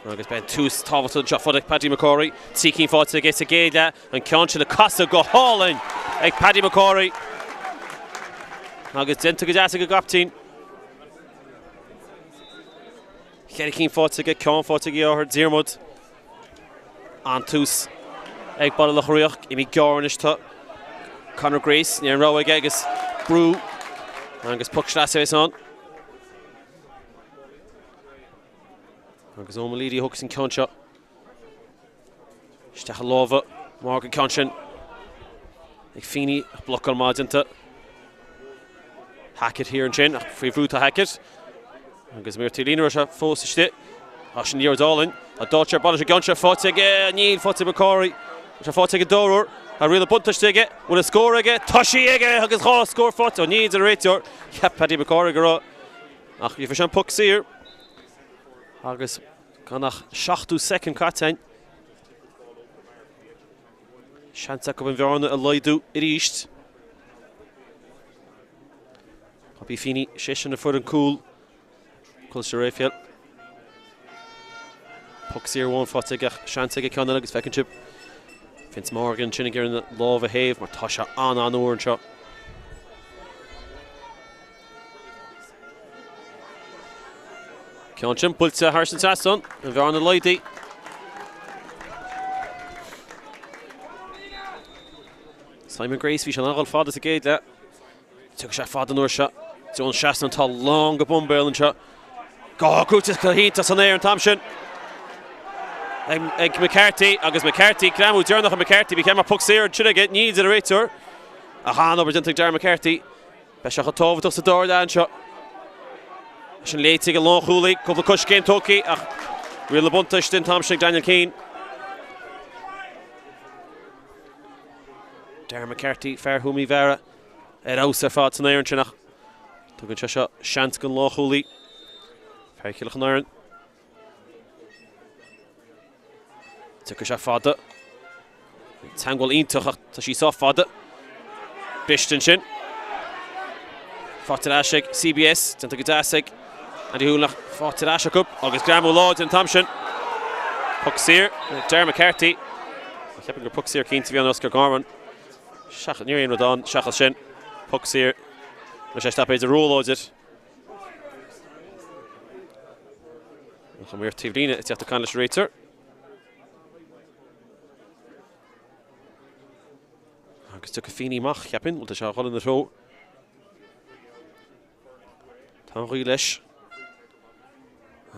S1: agus ben tús tábhailta an fud ag Paddy McCorry tícín fáilte ag a géile an ceann le casa go hálainn ag Paddy McCorry agus denta go deasa go gaptín Chéiricín fáilte ag ceann fáilte ag áthar Diarmid an tús ag Baile Locha Riach I mí gearnis tá Conor Grace ní an rá ag agus brú agus puc sláis an agus Aonaigh hooks in ceann Steach lábha Morgan ceann ag fíní blocal mádinta Hackett here and chin free fruit to Hackett agus mir tílínar se fósiste as sin níor dálainn a dáir ball a ganse fáte níl fáte McCorry se fáte a dóir a riile buntaiste bhfuil a scór aige táisí aige agus rá scór fáte ó níd a réiteor ceap Paddy McCorry go rá ach bhí an puc sír agus ganach 7 second catain seanta go an bhearna a leidú I ríist Bhí fíní sé na fud an cúl Coláiste Raphael puc sír bháin fáte ag seanta ag ceanna agus fecinn chip Vince Morgan sinna gur na lábh a héamh mar tá se an uair anseo ceann sin puilte Harrison Sasson an bhearna leidí Simon Grace bhí se an agáil fada a géad le tu sé fada an uair se John Shaston tá long go bumbéil an seo Gá cútas go hínta san éir an tam sin ag McCarthy agus McCarthy gramú dearnach an McCarthy bhí cem a puc séir sin ag níd a réiteor a háan obair dinteag Darren McCarthy be se chatábhaach sa dáir le an seo sin léite go láchúlaí cúpla cos céim tócaí ach riile buntais den tam sin Daniel Keane Darren McCarthy fearthúmí bhera ás ar fád san éir an sinach tugann se seo seans go láchúlaí fearcilach an éireann tugann se fada teangáil iontoch ach tá sí sá fada bistan sin fáte leis CBS denta go deasaigh an dúlach fáte leis cup agus gramú láid an tam sin puc sír Darren McCarthy ceapan gur puc sír cínta bhí an Oscar Garman seach níor aon rodán seachal sin puc sír na sé stapéid a róláidir chu míor tíomhlíne is teachta can leis réiteor agus tu go fíní mach ceapin bhil se cholann na ró tá chuí leis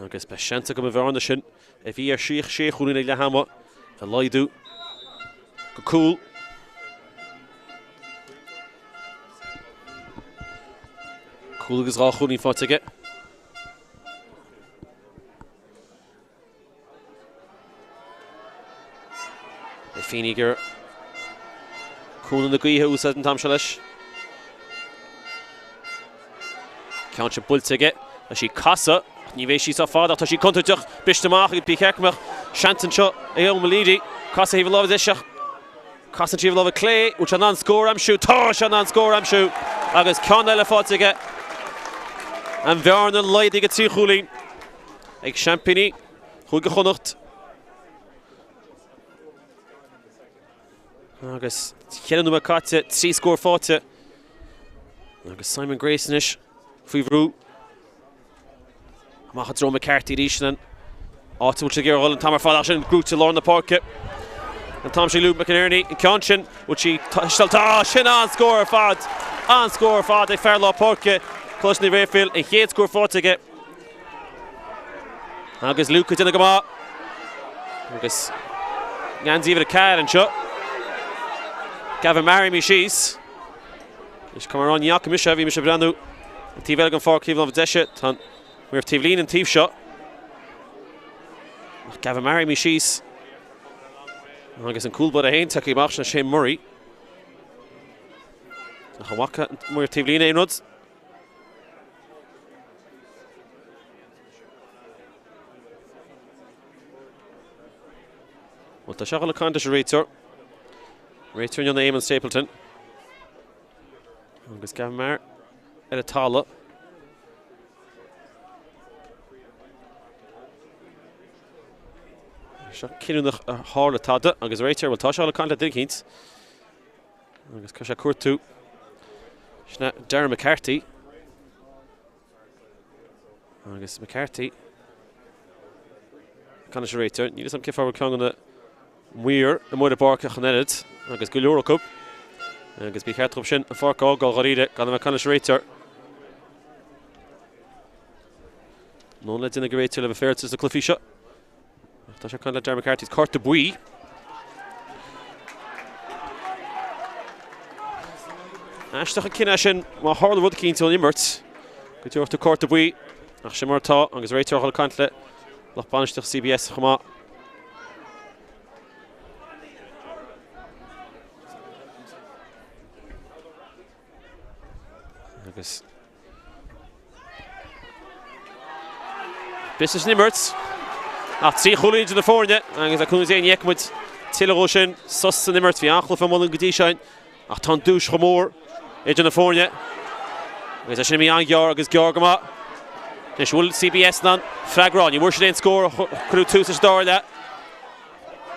S1: agus be seanta go bhharna sin a bhí ar síoch séchúna ag Leathcheannais a leidú go cool cool agus ráchúnaí fáte aige é fíní gur cúna na gaotha úsad an tam se leis ceann se builte aige a sí casa ní bhééis sí sa fád ach tá sí contateach bisteach ag píceachmach seantan seo é Aonaigh casa híh lábh iseach casa tíomh lábh clé út an an scór am siú tá se an scór am siú agus ceann eile fáte aige an bhearna leidí go tríchúlainn ag Champigny chuig go chonacht agus cheann nua caite 3 scór fáte agus Simon Grace inis faoi bhrú amach dró McCarthy ríisnan áitiúil sé gur an tamar fáil sin grúte lár na Páirce an tam sé Luke McInerney in ceann sin bhil sí staltá sin an scór fad ag fearr lá Páirce Coláiste Naomh Raphael a chéad scór fáte aige agus Luke duna go má agus ngándíomh a cair an seo Gavin marry me she's is come around yak misha vi misha brandu tível gan far kível of deise tan we're tílín an tíf shot Gavin marry me she's agus an coolbud a hain take mach na Shane Murray. A chawaka muir tivlín ein ruds. Well, the shagala condition Raitor on the Eamon Stapleton. Agus Gavin Maher at a Tulla. Kinunach Harla Tada, agus Raitor will touch all the content Dinkins. Agus Kasha Kurtu. Darren McCarthy. Agus McCarthy. Condition Raitor. You some kif over on the Weir, the Moira Barca Haned, agus Gulura Cup. Agus be careful sin a fork all go read got a condition Raitor. No let's in a great till of affairs to the Cluiche. Tasha Conla Darren McCarthy's Court de Bui. Ashtach Kinashin, ma Harla Wood Keen to Immert. Good to to Court de Bui. Ashimar Ta, agus Raitor Hall Contle. Loch Banish to CBS Khama. Agus Business Nimmerts. At see Chuli into the forne, agus a kunzé Yekmut Tilleroshin, Sus Nimmerts vi Achlef and Mullen Gudishain. At Ton Douche Chamor, Edge in the forne. Agus a Shimi Angyar, agus Georgama. Nish will CBS nan, Fragron, you worship in score, Crew 2 to star that.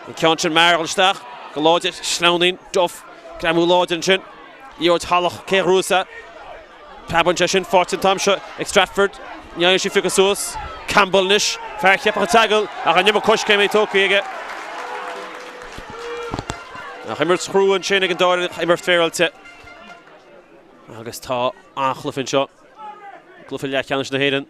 S1: And Kjanchin Marlstach, Galodit, Schlaunin, Duff, Gramu Lodenshin, Jord Halach, Kerusa. Paboncheshin, Fortin Tomsha, Stratford, Yashi Fikasus, Campbell Nish, Páirc Tagal, a Nimmer Kush came a Tokiga. Himmer Screw and Shinnig and Daly, Himmer Feral Tit. August Ta, Achlefin shot. Leathcheannais na hÉireann.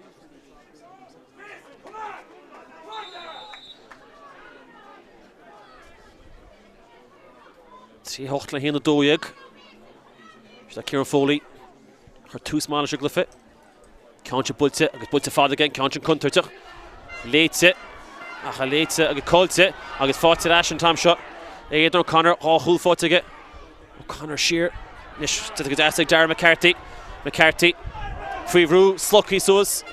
S1: See Hochtla here in the Doig. She's Kieran Foley. Her two smallish Glyph. Kjanchin Bultse, agus Bultse fad again, Kjanchin Kuntertach. Leitse, ach a Leitse, agus Coltse, agus Fortin Ash and Tom shot. Aidan O'Connor, all whole foot to get. O'Connor sheer. Nish to the Dasig Darren McCarthy. McCarthy. Freevroo, Slucky Sus.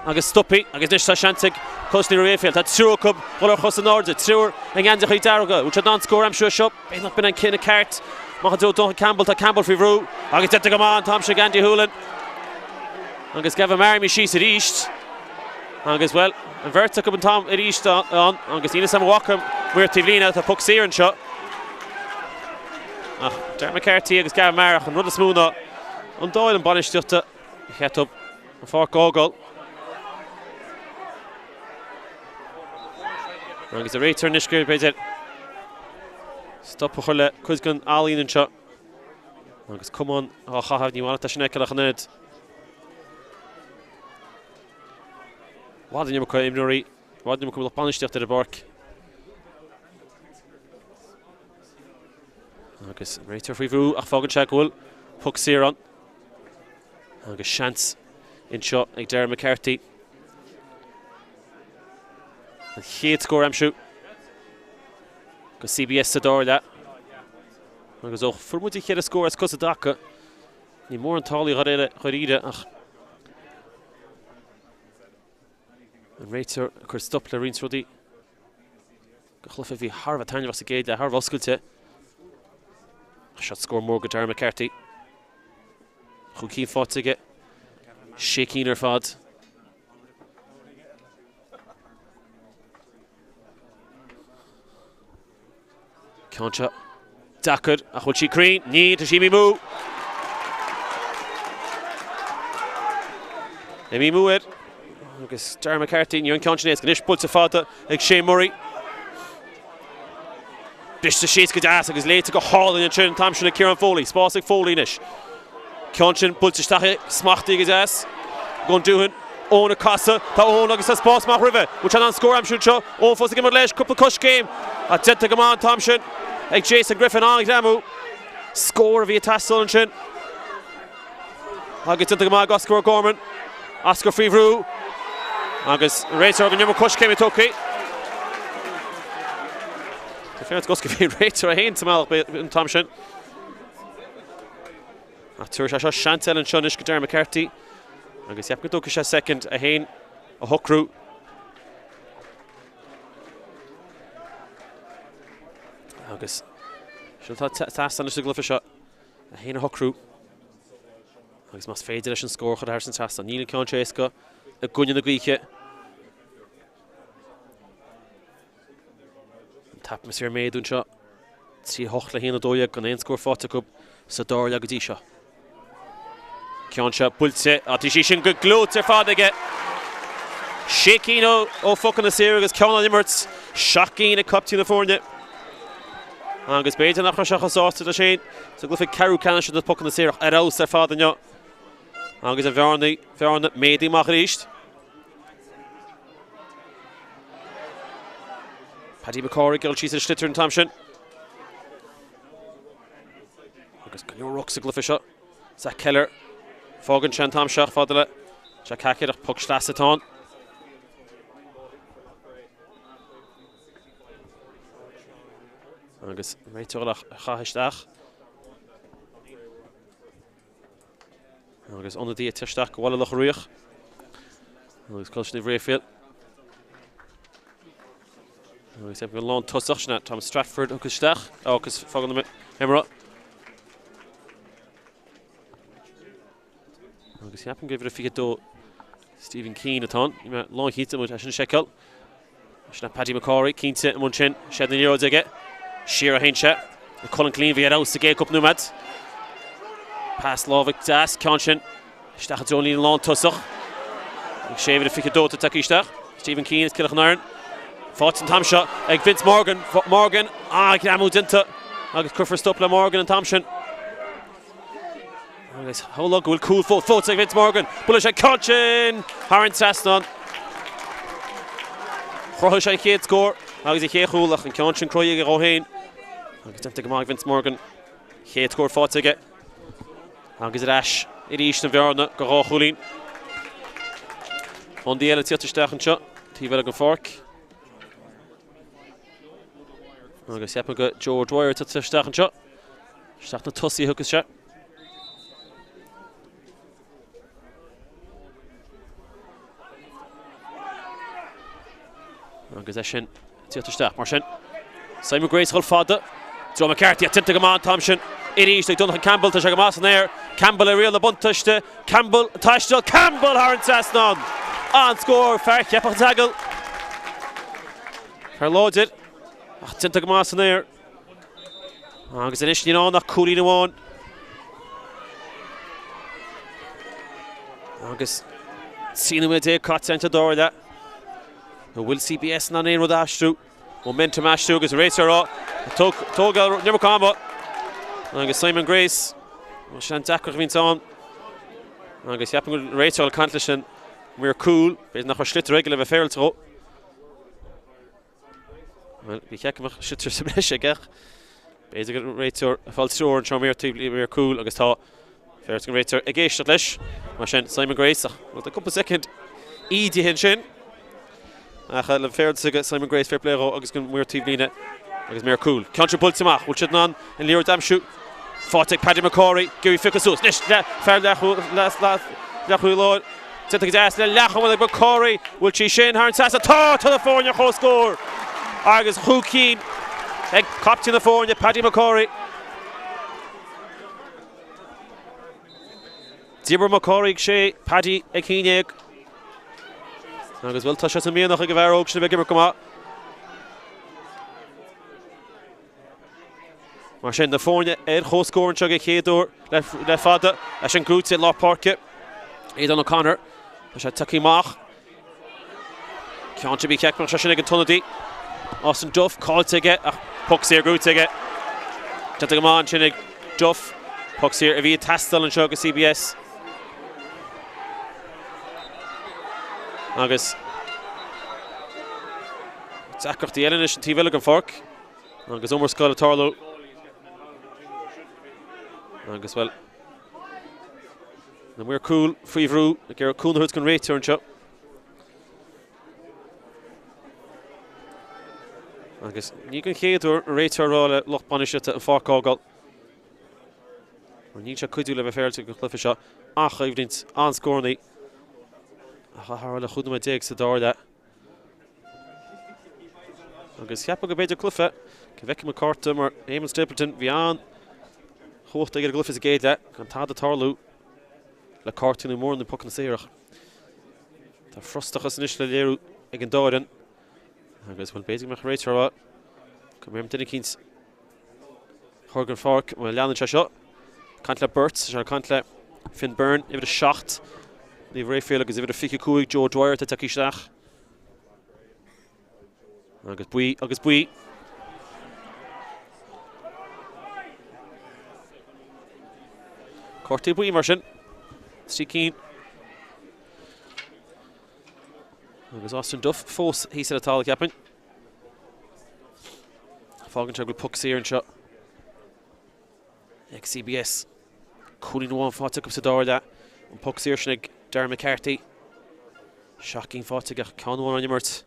S1: Agus Stuppy, agus Nish Tashantig. Coláiste Naomh Raphael, that's Tulla Cup, Waller Chosanord, Tulla, and Gandhi Daroga, which had non score, I'm sure shop. Ain't not been a kin of cart. Mahado Don Campbell to Campbell Freevroo. Agus Detta Gaman, Tom Shagandi Hoolan. Agus Gavin Mary Mishis at East. Agus well, and Verta Cup and Tom at East on. Agus Ina Samawakam, we're Tivlina to Puck Searan shot. Darren McCarthy, agus Gavin Marach, and Rudda Smoona. On Doyle and Banish just to get up a fork goal. Agus the Raitor Nishkir plays it. Stop Hulle, Kuzgun, Ali and shot. Agus come on, oh, Chahav, you want to Tashanek and Achaned. What did you call him, Nuri? What did you call the Banish after the bark? Agus Raitor Freevroo, Achfogan Shagwell, Puck Searan. Agus chance in shot like Darren McCarthy. And he'd score shoot. Agus CBS to door that. Agus oh, for much he had a score as Cosadaka. Ni more and Tally Harida. And Raitor could stop the Rins Ruddy. Gachluff vi Harva Tanya was a gate, Harva Skulte. Shot score more good Darren McCarthy. Who keen fought to get shaking her fod. Concha Dakard, Achulchi Creen, need to Shimi Moo. Emi Moo it. Agus Darren McCarthy, Young Concha Nish Bultse fada, like Shane Murray. Bish the sheets get ass, agus late to go hauling and chin Tom Shana Kieran Foley, Spórt Foley Nish. Kjanchin Bultse Stache, Smachtig his ass. Gon Doohan, Owen Acosta, ta Owen agus a Spórt Mach River, which had on score I'm sure Owen Fussig him at couple cush game. At Zenta Gaman Thompson, like Jason Griffin on Damu. Score via Tassel and Shin. Agus Zenta Gaman Oscar Gorman. Oscar Freevroo. Agus Raitor and Yummer Cush came in Toki. Fair's Gusky Fee Raitor a Hain Tamal in Thompson. A Tursha Chantel and Shunish Gadar McCarthy. I guess Yapkadokisha second, a Hain, a Hukru. I guess she'll thought Tass on the Sigla Fisher. A Hain a Hukru. I guess must fade edition score for Harrison Tass on Neil Concheska. A Gunyan the Greek. Tap Monsieur Maidun shot. See Hochla Hina Doya, Gunan score Fotakub, Sador Lagadisha. Kiansha Pulse, Atishishin good glue to Fadige. Shaking o fucking the series, Kiana Nimmerts, shocking a cup to the Fornia. Angus Baden after Shachas to the Shane, so go for Caru Canish the puck in the series, at out their father. Angus and Verna made him Machricht. Paddy McCorry, Gilchis and Schlitter and Thompson. Agus Ganyo Rooks a Glyfisha. Zach Keller. Fogan Chan Tomshach Fadala. Jack Hackett Puck Schlassiton. Agus Reitorlach Chahishtach. Agus onder die Tishtach Baile Locha Riach. Agus Coláiste Naomh Raphael. We have a long toss at Tom Stratford, Stach. Oh, because Fogan the Emerald. I guess happen give it a figure to Stephen Keane at on. You might long heat him with Ashen Shekel. Ashna Paddy McCorry, Keane to Munchin, Shed the Euro Digget. Shira Hinsha. Colin Clean via house to Gay Cup Numad. Pass Lovic Das, Conshin. Stach only in long toss. Shave it a figure to Takishtach. Stephen Keane is killing iron. Fought in Tomshot, Vince Morgan, I can move into Clifford Stupla Morgan and Thompson. How long will cool foot like Vince Morgan, Bullish at Conchin, Haran Sasnon. Chrócaigh Masita score, Aonaigh Chrócaigh and Conchin Crócaigh Rohain. Aonaigh Temtag Vince Morgan, Masita score fought again. Aonaigh Ash, Idish and Breathnach, Chulin. On the Elliot Stachan shot, Tivella Fork. I guess Yappa got George Dwyer to Stachan shot. Stachan Tussie hook shot. I guess Eshin to Stach Marshin. Simon Grace hold father. Joe McCarthy attempt to come on Thompson. It is they don't Campbell to Shagamas in there. Campbell a real the bunt touched. Campbell touched. Campbell Haran Sasnon. On score Páirc Yappa tackle. Her loaded. Tinta Gamas in there. Agus an Ishni on that Cooley no one. Agus seen him a day cut center door that. Will CBS not in with Ashtu. Momentum Ashtu agus racer up. Togal never combo. Agus Simon Grace. Shan Dakar means on. Agus Yappa racer Cantlishan. We're cool. Breathnach a schlitter regular of a fair throw. Well, we can't come shit to some shake. Basically, Rator, false shore and Shomir to be cool. August Haw, first Rator, a gay shot lish. Mashin, Simon Grace, with a couple second. Edie Hinshin. I had a fair to get Simon Grace, fair player, August can wear TV Lina. August Mere cool. Country pull to Mach, which is none, and Leo Dam shoot. Fought Paddy McCorry, Gary Fickasus, Nish, fair last Lord. Setting his ass, Lachon with McCorry, will she Shane Haran Sassa, to the Fornia, whole score. Argus Hukeen, and copped in the Fornia, Paddy McCorry. Zibber McCorry, Shea, Paddy, Ekinieg. Argus will touch us and me and the Higavaro, Oak, should have given come out. Marshin the Fornia, Ed Ho score and Chugga Kedor, left father, Ashen Groots at Loch Páirc. Aidan O'Connor, Ashen Tucky Mach. Can't be kicked, Ashen again Tulla. Austin Duff called to get pucks here, good to get. Just come on, Chinnig Duff. Pucks here, Avia Tastel and Chrócaigh CBS. Agus Zachar the Ellenish and Tivella Fork. Agus Umar Scala Torlo. Agus well. And we're cool, free through. Like cool, the hoods can rate turn shot. agus ní gan chéadú réiterála Loch Banisite an fácágal. Ní se cuiú le bheith féilte go Cluiche seo ach éhdint anscórnaí. Harla chud me déag sa dála. Agus cheappa go beidir Cluiche go bheice mar carta mar Éireann Stapleton bhí an chócht ag Cluiche a géad le gan tá a tarlú le cartainú mór na puc na séireach. Tá frostachas níos le léirú ag an dáireann agus bhfuil beidir meach réiterála go mé duine cíns thugan Páirc mar leanann se seo. Cant le Burt, se cant le Finn Byrne, ifir a 7. Ní Raphael agus ifir a 25 Joe Dwyer te takeíisteach. Agus buí. Cortaí buí mar sin. Stí Keane. Agus Austin Duff, fós hí sa atá ceapin. Fágan se go puc séir an seo. Ag CBS. Cúlín Nóháin fáte go sa dála an puc séir sin ag Darren McCarthy. Shocking fáte go Conháin an immert.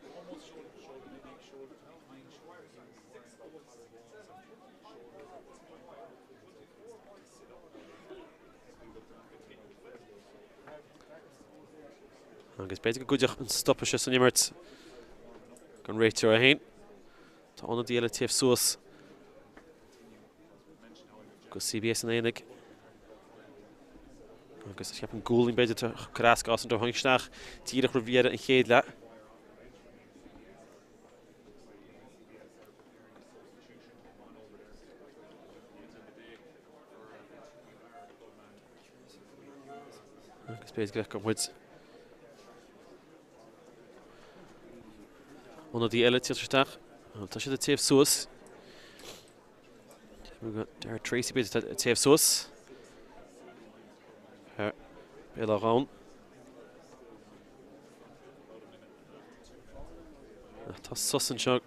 S1: Agus beidir go gúideach an stoppa se san immert gan réitear a hain. Tá anna díala taobh suas go CBS an Aonaigh. Agus ceap an gúlín beidir tar crasc as an do haingsteach tíadach riviera an chéad le. Agus beidir go muid anna dí eile tíadach tá siad a taobh suas. Dar Tracy beidir taobh suas. Baile Locha. Tá susan seo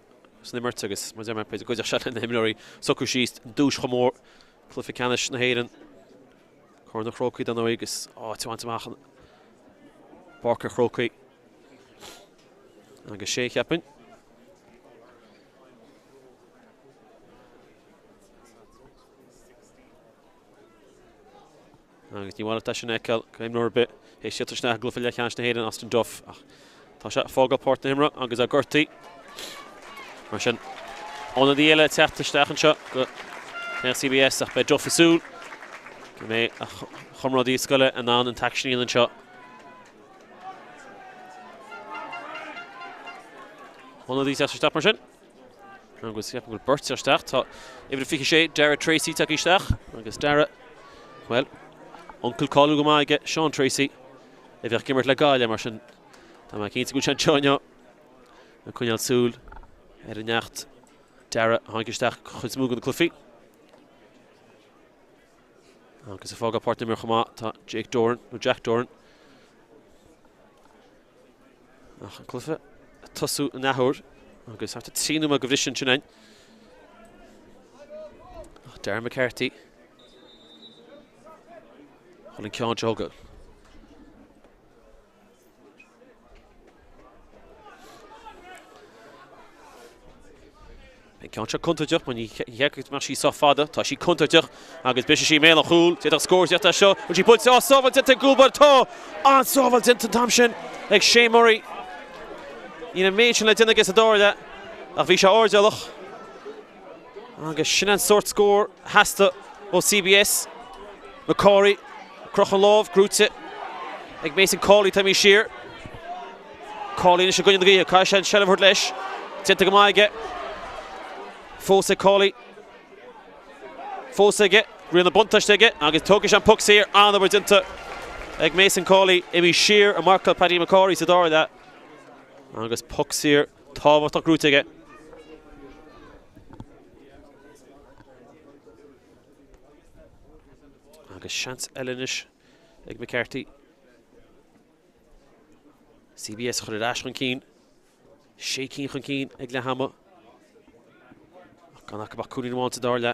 S1: san immert agus mar dearmar beidir goideach se na himneoirí socu síos dúis chomór Leathcheannais na hÉireann. Chur na Chrócaigh don agus tuhaintach an Páirc Chrócaigh. Agus sé ceapin. Agus ní bhhaile tá sin eiceil go imreoir bit é siatartna go Leathcheannais na hÉireann Austin Duff. Tá se fágáil páirt na himre agus a gcuirtaí. Mar sin anna dí eile teachtasteach an seo go CBS ach be Duff isúil. Go mé a chumrádaí scoile an an taicsíní an seo. Anna dí teachtasteach mar sin. Agus ceap go Burt teachtaach tá ifir 26 Dara Tracy takeíisteach agus Dara well Uncle Colú go maige Sean Tracy a bheith gimmert le gáile mar sin tá mai cinnta go sean teáineo na cuineáil súil ar an neacht Dara haingisteach chud smúg an Cluiche. Agus a fágá páirt nimir chomá tá Jack Doran ach an Cluiche tosú nethúir agus harta tríú a go bhrisin sin ein. Darren McCarthy Chun ceann teoga. Ceann se contateach man dhéicecht mar sí sa fada, tá sí contateach agus bis sí mé a chúl, tíad scóir tíad seo, und sí put sábhal tinta gúbar tá an sábhal tinta tamsin ag Shane Murray. Ína méid sin le duine agus a dáirde ach bhí se ordealach. Agus sin an sort scór heasta ó CBS. McCorry Crochan Love, Grúte, ag Mason Cawley tamí siar. Cawley is a gunn gaí, cai sé sellhúir leis. Tinta go maige. Fósa Cawley. Fósa ige, rion na buntaiste ige, agus tógis an puc séir an bhar dinta ag Mason Cawley imí siar a marcail Paddy McCorry sa dáir agus puc séir tábhacht a Grúte ige. Agus seans eilenis ag McCarthy. CBS chur ar chun cín. Sé cín chun cín ag le hama. Gan ach bach cúlín amháin sa dáir le.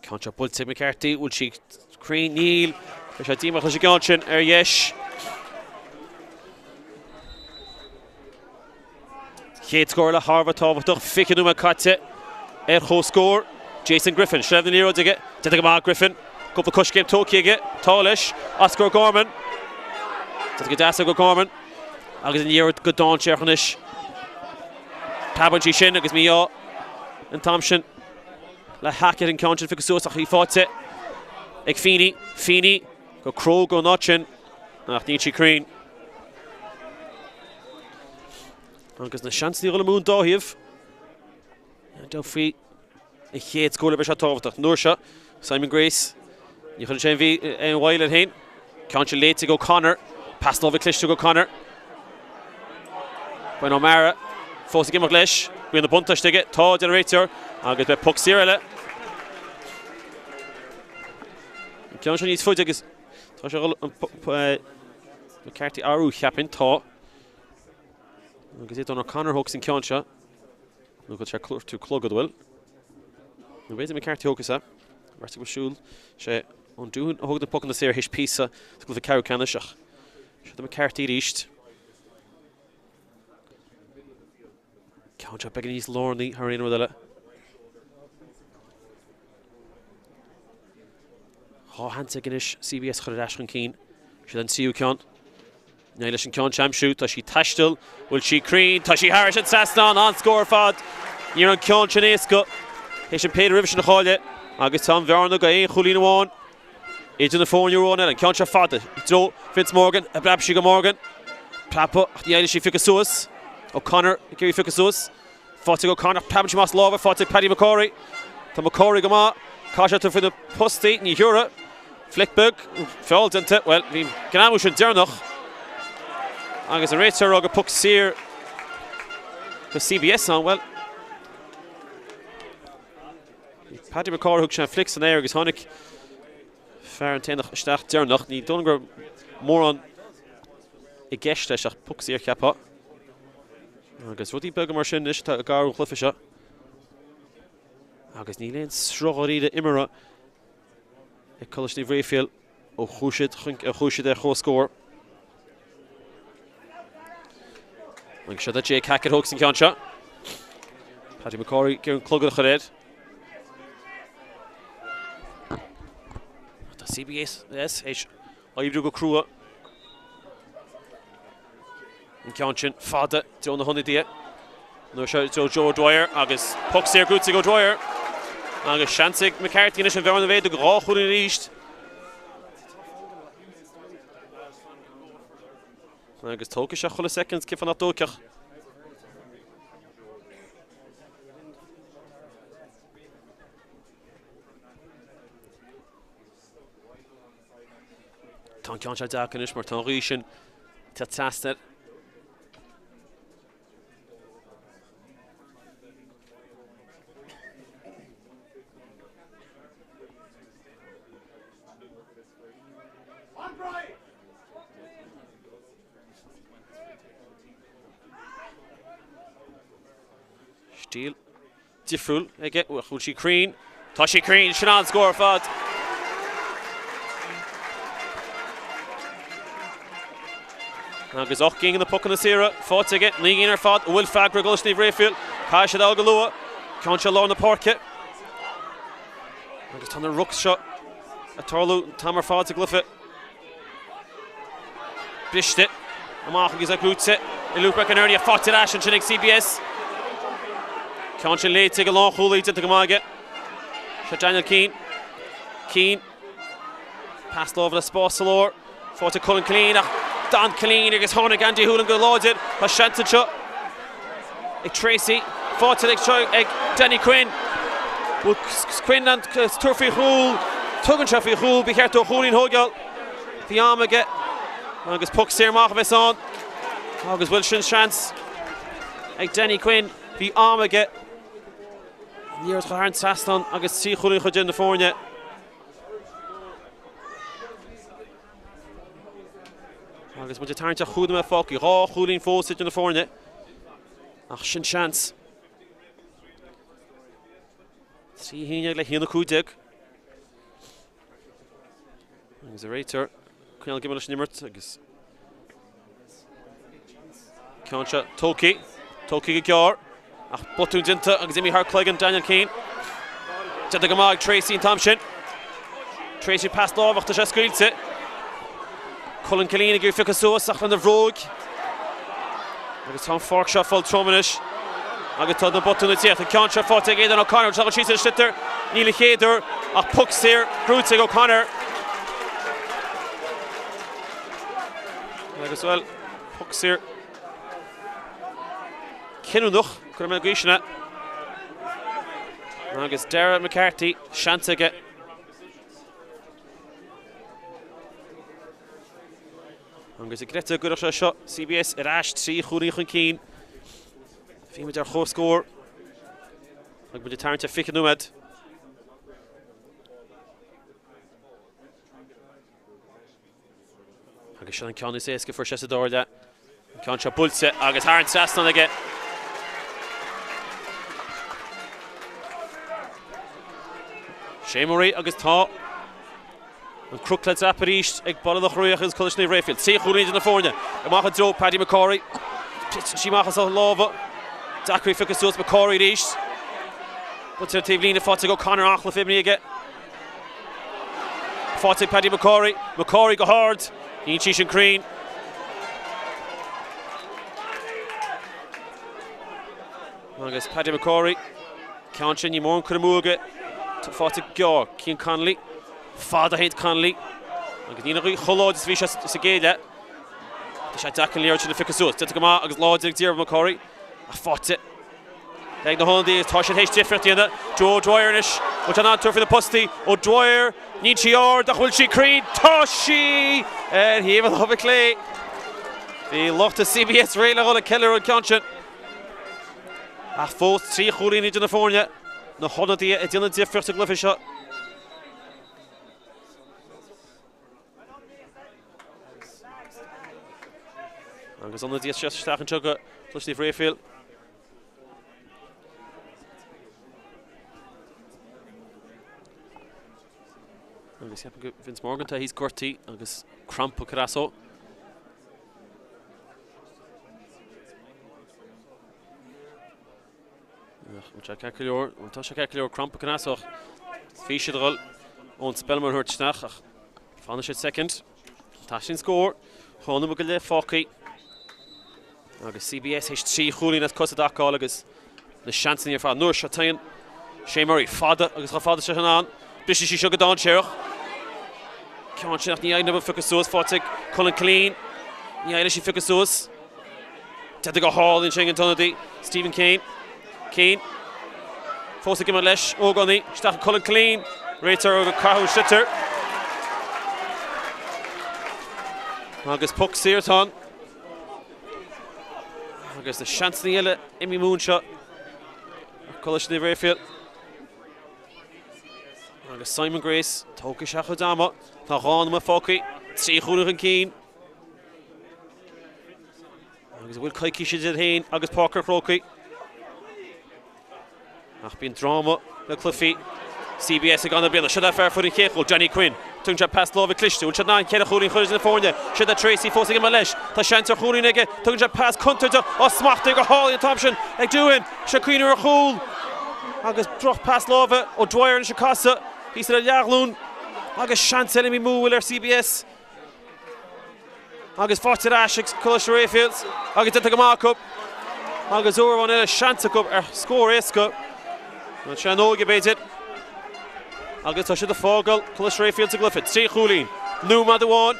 S1: Can't bult McCarthy, will she Crane Neil Is dímach leis gáin yes. Chéad scór le Harvard tábhachtach fichanú me caite chó scór Jason Griffin shref na níróid aige go má Griffin cúpla cos céim tóci aige tá leis Oscar Gorman go deasa go Gorman agus an níróid go dáin séarchanis tabhaintí sin agus mí á an tamsin le hackett an ceantin ficus suasach í fáte ag Feeney go cró go náitsin nach ní si crín agus na seans ní go mún dáhíomh do fí i chéad scóla be se tábhachtach nuair se Simon Grace ní chuir sé bhí an bhhaile hain ceantin léite go Connor pastal bhí Cluiche go Connor Bain O'Mara fós gimach leis bhíon na buntaiste tá generator agus be puck siar eile ceantin níos fuide agus tá sé an ceartí áú cheapin tá agus é don Connor Hawks in ceanse nó go sé tú clogad bhfuil nó bhéidir me ceartí Hawks Marta go siúil sé an dún a thug na puck na séir his písa go bh ceú caniseach sé me ceartí ríist ceanse began níos lornaí ar aon eile hansa ginis CBS chuir eis an cín sé an siú cean Né leis an cean seamsú tá sí taistil bhfuil sí crín tá sí Harris an sasán an scór fad ní an cean sin éasca hééis an Péidir Rivision na cháile agus tá bhearna go éon cholín amháin idir na fóinúróna an cean se fada dro Vince Morgan a brab sí go Morgan Prapa ní éile sí ficus suas ó Connor i géirí ficus suas fáte go Connor pabhaint más lábhar fáte Paddy McCorry tá McCorry go má cáise tú fin na postaí ní hiúra Flickbug fáil dinte well bhí gnámú sin dearnach agus a réitear aga puck siar go CBS an well Paddy McCorry thug sin flicks an air agus tháinig fear an téanach isteach dearnach ní dún gur mór an I gceist leis ach puck siar ceapá agus rudí beag mar sin is tá a garú chlufiise agus ní léon srogaríide imara I Coláiste Naomh Raphael ó chúisiid chó scór agus sé Jake Hackett Hawks in ceanse Paddy McCorry gur an clogad a choréad tá CBS éis áibhrú go crua in ceantin fada dó na honnaidí nuair se Joe Dwyer agus puck séar gúta go Dwyer agus seansaigh McCarthy is an bhearna bhéad go rá chuúna ríist agus tóca se chola seconds cif an dóceach tá cean se deacanis mar tá rí sin tá teasta Steele difriúil ige chuil sí crín tá sí crín sin an scór fad agus 8 ging in na puck na sira fáte ige ní gin ar fad bhfuil feagra Coláiste Naomh Raphael cá sé dá go lua ceann se lá na Páirce agus tá na ruck seo a tarlú tamar fad a glufa briste amach agus a glúte I lúpa an airní a fáte as an sin ag CBS ceann sin léite go lá chúlaíte go máige se Daniel Keane pass lábhar a spásalóir fáte Cullen Clean ach Dan Clean agus tháinig Andy Hoolan go láidir a seanta seo ag Tracy fáte ag Danny Quinn bhfuil Quinn an turfaí chúl tugann se faoi chúl bhí cheart ó chúlín hógeal bhí amaige agus puck séar amach bheits an agus bhfuil sin seans ag Danny Quinn bhí amaige níor chu an sastan agus tí chúlín chuid in na fórne agus muid tarnta chúda me fáci rá chúlín fósit in na fórne ach sin seans trí híine le híanana cúdeag Agus a réitir chuinál gimime leis nimmert agus Ceanse Tócaigh go gear ach botún dinta agus imi Chlóigh Daniel Keane Deda go mag Tracy and Thompson Tracy pass lábhachta sé scuilte Colin Killeen gur ficha suas ach an the bhróg agus tá Páirc seo fáil tromanis agus tá na botún tíocht Ceanse fáte Aidan O'Connor tá síos sitar níl chéidir ach puck sér Grúteigh O'Connor agus well puck sér Cinúnach chu mé gúisina agus Dara McCarthy seantaige agus I greta go seo CBS ras 3 chúirí chun cín Fíime ar chóir scór ag bud tarnta fiche númed agus se an ceanú éasca for sé dáirde cean se bulte agus thar an sastan aige Sémorí agus tá an Cruclaid Apparíist ag Baile Locha Riach is Coláiste Naomh Raphael. Tí chúirí na fórne. Amach dro Paddy McCorry. Sí machas á lábha. Dacrí figus dús McCorry ríist. Buttir tíblína fáte go Conor achla fibní aige. Fáte Paddy McCorry. McCorry go hard. Nín sí sin crín. Agus Paddy McCorry. Ceann sin ní mór an cuireamúga. Fáte gear Cian Connolly. Fada héint Connolly agus nína chuí choláid is bhí sa géile Tá sé dacan léir sin na ficha suas Dita go má agus láidir díar McCorry a fáte ag na Hondaí tá sé hééis difriachtaíanana Joe Dwyernis ó an antar fi na postí ó Dwyer ní sí ard a chuil sí crín tá sí híomh a thubh lé Bhí lochta CBS réile hóla Keller an ceansin a fós 3 chúirí ní na fórne na Hondaí a dtíanana difriachta glufa seo agus an díos sé stachan tuga Cluiche Naomh Raphael agus ceapan go Vince Morgan tá hís gortaí agus crampa carasó tá sé ceir crampa carasó fí siad ghil ón spelmar Leathcheannais ach fanna sé second tá sin scór tháina go le fácaí agus CBS héis 3 chúirí na cosa dacáil agus na seansaí ar fád nuair se tain Sémorí fada agus cha fada se an bris sí seo go dáin séireach ceann sin nach ní aine ficha suas fáte Colin Killeen ní aine sí ficha suas Deda go hall in sin an tonadaí Stephen Keane fósa gimar leis ógánaí stacha Colin Killeen réitar go carthú sitar agus puck séirtán agus na seansaí eile imi mún seo Coláiste Naomh Raphael agus Simon Grace tóca se chu dáma tá gháin a fácaí 3 chúirí an cín agus bhfuil caiicí siad hain agus Páirc Chrócaigh ach bíon drama le clufií CBS ag anna bíla siad a fear fuirí chéchol Johnny Quinn tún se pass lábh Cluiche ún se ná cead a chúirí chuir na fórne siad a Tracy fósa go leis tá seantar chúirí aige tún se pass contarta ó smachta go hálaí an Thompson ag dúin se cuiinú a chúl agus droch pass lábh ó Dwyer an se casa hí sa leaghlún agus seantar imi múil ar CBS agus fáte ras Coláiste Naomh Raphael agus Dita go má cup agus uair eile seanta cup ar scór éasca an se Aonaigh béidir agus tá siad a fágal Coláiste Naomh Raphael a glufa 3 chúilín Lúma amháin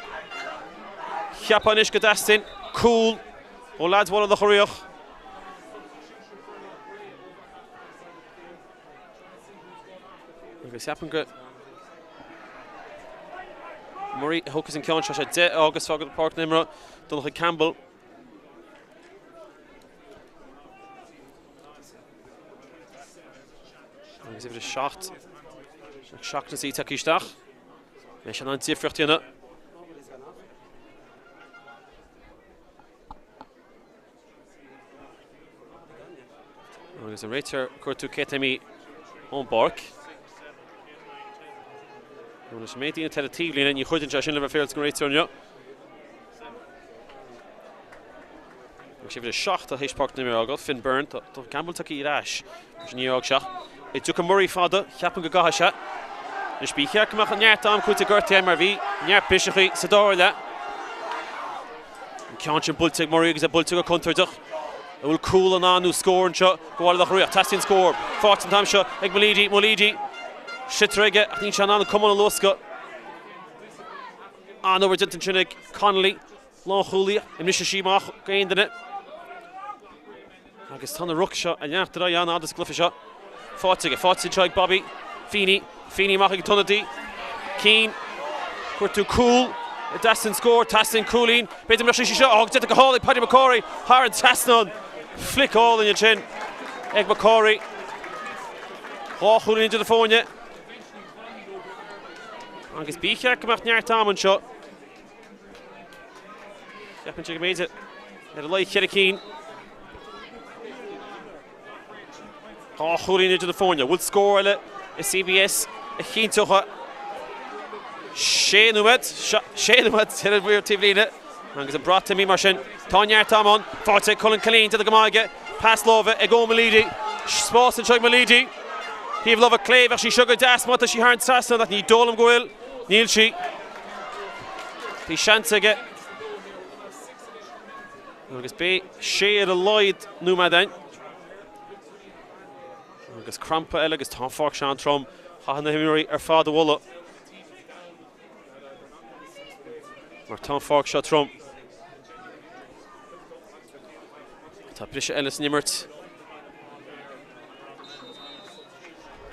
S1: cheapanis go dastin cool ó lads Baile Locha Riach agus cheapan go Murray thugus an ceann se 10 agus fágad Páirc nimra Donnacha Campbell agus ifir a seach na sí takeíisteach mé se an tífriochtaíanna agus an réitir chuirtú cétaimí ón Páirc Well, it's made in teletively and you couldn't just in Raphaels great turn you. She was a shot to Páirc na got Finn Burnt to Campbell took it rash. New York shot. It took a Murray father, Captain Gaga shot. The speaker come up on your time, could to Gertie MRV, near Pishichi, Sadorla. Can't Bultic Murray is a Bultic a counter. It will cool and on who score and shot. Go all the Riach, testing score. 14 time shot, like Molidi. Shitrega, I think Shannon come on a Loska. And over Denton Chinig, Connolly, Long Julia, and Misha Shimach gained in it. I guess ton of ruck shot, and after I on this Cluiche shot. Fought to Bobby, Feeney maching a ton of D. Keane, we're too cool. Dastin score, Tastin cooling. Beat him Misha shot, oh, get the Holly, Paddy McCory, hard Tastin, flick all in your chin. Egg McCory, oh, holding into the phone yet. I guess Beaker come up near Tom and shot. Captain Chicken made it. Had a light hit a Keane. Oh, holding into the phone. Will score a CBS. A Keane to her. Shane Umet. Hit a weird TV in it. And it's brought to me, Marshin. Tanya Tom on. Forte Cullen Colleen to the Gamaiga. Pass Lova. Ego Malidi. Spórt and Chrócaigh Masita. He have love a clave. Actually, sugar das. Mata she heard Sasna that need Dolam Goil. Neil she. The chance to get. I guess be share a light Numa then. I guess Crampa Ella, Tom Fork Shan Trum, Hahana Himuri, Father Walla. Or Tom Fork shot Trum. Taprisha Ellis Nimmert.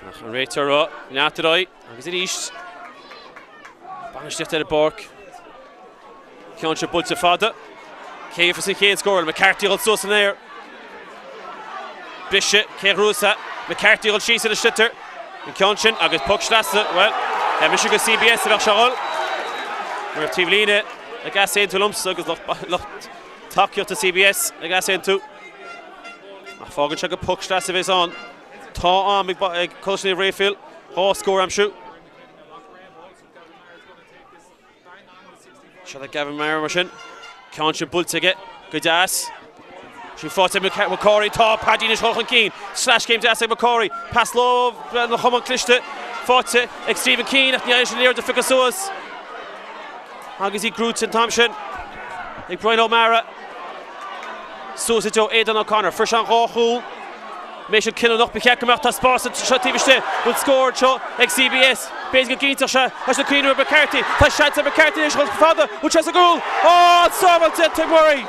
S1: And Rayter, Natterai, I guess it East. Banish left at the Bork. Can't Bulta Fada. Kay for Kane score. McCarthy also in there. Bishop, Kay Rusa. McCarthy will chase in the shitter. And Conscian, I guess Puck Schlasse. Well, Michigan CBS about Charol. We're Tivline. I guess into lumps. I guess locked Tokyo to CBS. I guess into. I forgot check a Puck Schlasse is on. Ta on Coláiste Naomh Raphael. Oh, score I'm shoot. Shall I Gavin Mayer machine? Conscian Bull to get. Good ass. She fought to McCory, top, Paddy Nish Keen. Slash game to McCory. Pass low, the Hummel Clichte. Fought to Stephen Keane at the Irish near the Ficasuas. Haggy Groots and Thompson. Like Brian O'Mara. Susie Joe, Aidan O'Connor. First on Rohul. Mission Killen up, Becca Marta Spórt and Shativiste. Will score, Cho, CBS. Basically, Keane to Shah. Has the Queen of McCarthy. Has Shad to McCarthy. Nish Father, which has a goal. Oh, it's so well to Murray.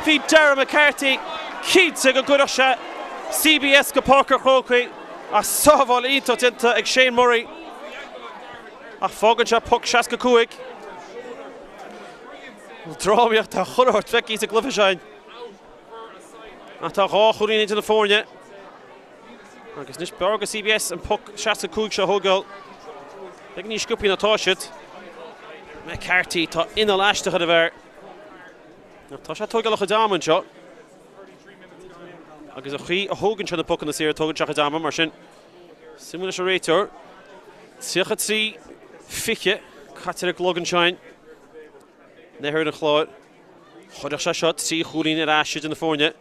S1: Feed Darren McCarthy, Keats a good shot. CBS go Páirc Crócaigh. A Soval into Tinta Shane Murray. A Fogan Puck Shaska Kuig. Draw me to Huddart Becky to Cluiche. At a Rohulin into the phone yet. I guess Nish Berga CBS and Puck Shaska Kuig Shahogel. They can you scoop in a toshit. McCarthy to in the lash to Huddart. Tasha took a look at Daman shot. I guess a Hogan trying to puck in the series, Togan Chaka Daman, Marshin. Similar to Rayter. Siachatsi, Fiche, Katarek Loganshine. They heard a claw. Hodasha shot, see Hoolin at Ashid in the phone yet.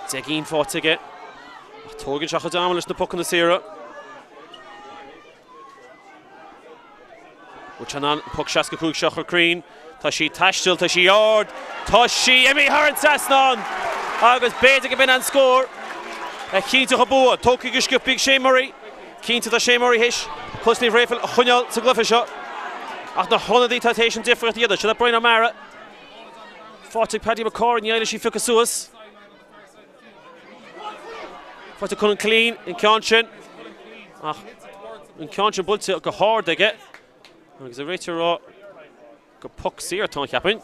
S1: Zegin fought to get. Togan Chaka Daman is the puck in the series. Uchanan puck Shaska Kuig Shachar Green. Tashi Tashtil, Tashi Yard. Tashi Emmy Haran Sasnon. Agus Basic bin and score. Keen to Habua. Toki Gishkup Big Shane Murray. Keen to the Shane Murray Hish. Coláiste Naomh Raphael. Hunyal to Cluiche shot. After Honady Titation different the other. Should I Brian O'Mara? Fought to Paddy McCory in the Irish Ficasuas. Fought to Cullen Clean in Conscian. In Conscian Bulta go hard they get. Because a Rayter go puck seer ton capping.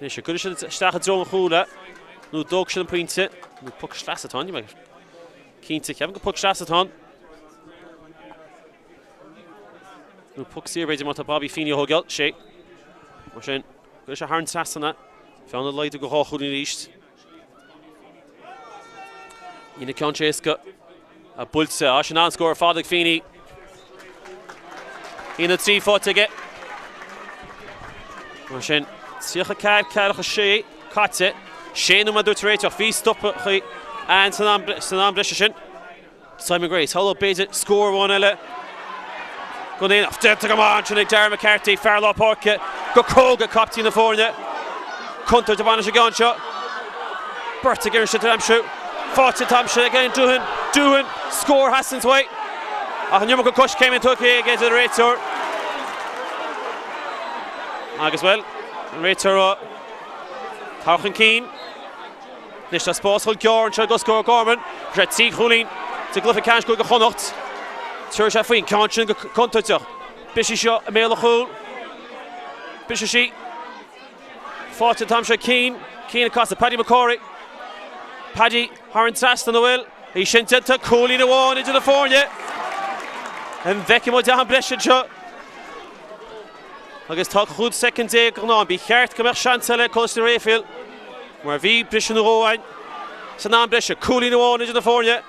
S1: Nish a good start zone Hula. No dog should point it. No puck Schlasse ton. You might keen to Kevin go puck Schlasse ton. No puck seer ready to Bobby Feeney Hogel. Shake. Machine. Good Haran Sass on that. Feanna leid go háchú ní ríist. Ina Ceanséasca a builte as an anscóir Fádaigh Feeney. Ina trí fátaige. Mar sin tíocha Cárthach sé caite. Séanú ma dúirt réiteach bhí stoppa chu an san breise sin. Simon Grace, hello beidir scór bháin eile. Go naon afteirte go máin sin ag Darragh McCarthy fearlá Páirc go Chrócaigh captaí na fórne. Contar de bhaine sé gáinseo. Berta gur sin tamsú. Fáte tamsú again Dúhan scór Hassan's way. A han go Cois came into ag the réiteoir. Agus well, an réiteoir Táchan Keane. Nis tá spásfol gearn se go scór Gorman. Tre tí cholín te Cluiche Cash go chonacht. Tuair se faoin Canchin go contateach. Bishi seo a méle chúl. Bishi sí. Fáte tamse Keane. Keane across Paddy McCorry. Paddy Haran Trastan the will. He shinted to Cooley the one into the fórne. And Vecchimo down Brescia shot. Agus tá chud second day go ná bí cheart go mar chancele Coláiste Naomh Raphael. Mar bhí Brescia na róhain. Sa ná Brescia Cooley the one into the fórne.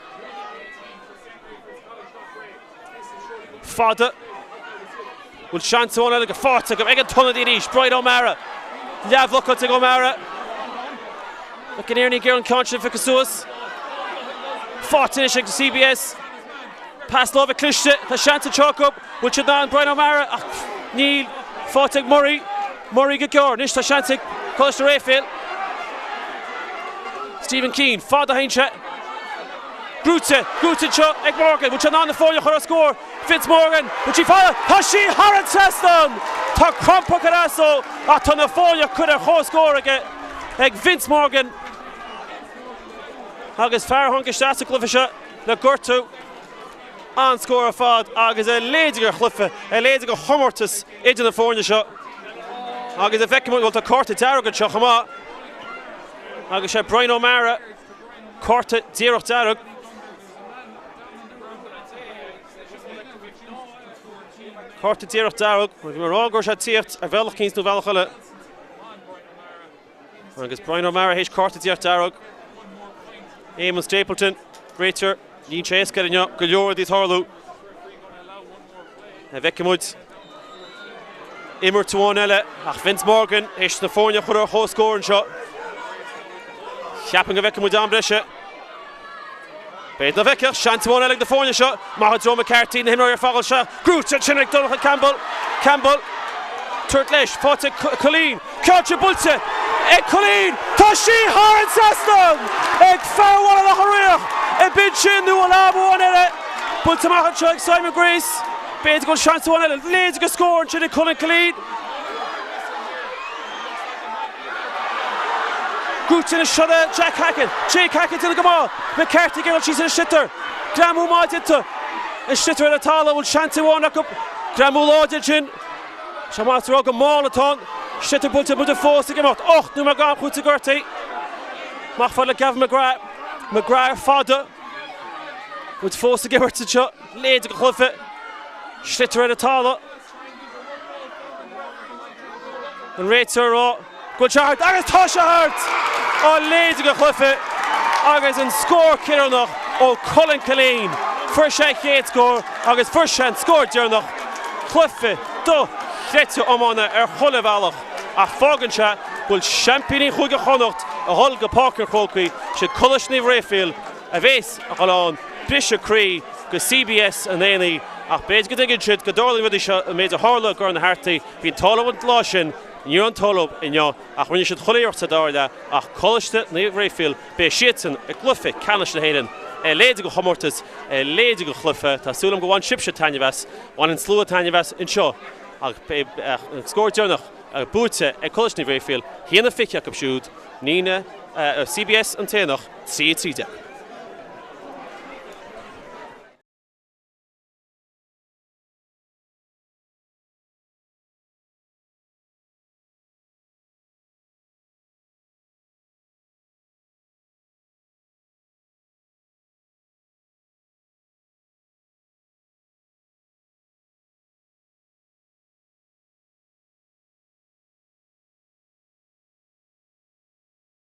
S1: Fada. Will chance one like a fáte go ag an tunna di ríis. Bright O'Mara. Leathlocha to O'Mara. Look at Aonaigh Gearan Canchin for Casuas. Fáte is to CBS. Pass love a Cluiche, the Masita Croke Cup, which is now Brian O'Mara, Neil, Fáte Murray Gagor, Nish Tashantic, Coláiste Raphael. Stephen Keane, Fada Heinche. Grúte Chuck, Egg Morgan, which is now on the fórne for a score. Vince Morgan, which he followed, Hashi Haran Seston. Ta Crompa Carasso, a ton of fórne could have score again. Egg Vince Morgan. Agus Fair Hunkish Sasa Cluiche, the Gurtu. An score a fad agus a léidir chluife a léidir chomortas idir na fórne seo agus a bheicimú bhfuil tá cárta deargan seo chumá agus sé Brian O'Mara cárta díreach dearg cárta díreach dearg mar águr sé tíocht ar bhealach cíns nó bhealach eile agus Brian O'Mara héis cárta díreach dearg Eamon Stapleton réitear Ní chase go leor dí tharlú. A bheicimúid immer tuáin eile ach Vince Morgan éis na fórne chur cho scórin seo. Cheapan go bheicimúid an breise. Beid na bheiciach sean tuáin eile na fórne seo. Maithe Joe McCarthy na himráir fáil seo. Grúte sin ag Tulach Campbell. Tuairt leis Fáte Colleen. Cáte builte ag Colleen. Tá sí Haran Seston ag fearhhaile Locha Riach. A bid sin nu an abháin eile. Builte maicha ag Simon Grace. Beid go sean tuáin eile. Léidir go scór sin ag Colleen Colleen. Grúte na siode Jake Hackett in the gomá. McCarthy gyril she's in a shitter. Gramú máidite. A shitter in a tala will sean tuáin up. Gramú láidir sin. Se mátar ága mála tán. Shitter builte fós ag imacht. Och, nu mar gám chuúta gurtaí. Mach fáil le Gavin McGrath Fada. With fós ag imacht seo. Léidir go chluife. Shitter in a tala. An réitear rá. Good shot, agus tá sé hart. Ó léidir go chluife. Agus an scór Ciarannach ó Colin Colleen. First sé chéad scór. Agus first sé scór Dearnach. Chluife do chréite amána chola bhealach. A fágan se bhfuil championí chuige chonacht a hol go Páirc Chrócaigh se Coláiste Naomh Raphael a bhés a chaláin Bishop Cree go CBS an Aonaigh ach beidir go dtugad siad go Dálaigh rudaí seo a méid a tharla gur na hartaí bhíon talamhaint lá sin níor an talamh inniu ach rinne siad choléocht sa dáirda ach Coláiste Naomh Raphael be siadsan a Cluiche canis na hÉireann léidir go chomórtas léidir go chluife tá súlam go bhain sibse tainneamhes bhain an slua tainneamhes in seo ach scóir Dearnach a búte ag Coláiste Naomh Raphael híana ficheach ab siúd nína CBS an téanach 3-3.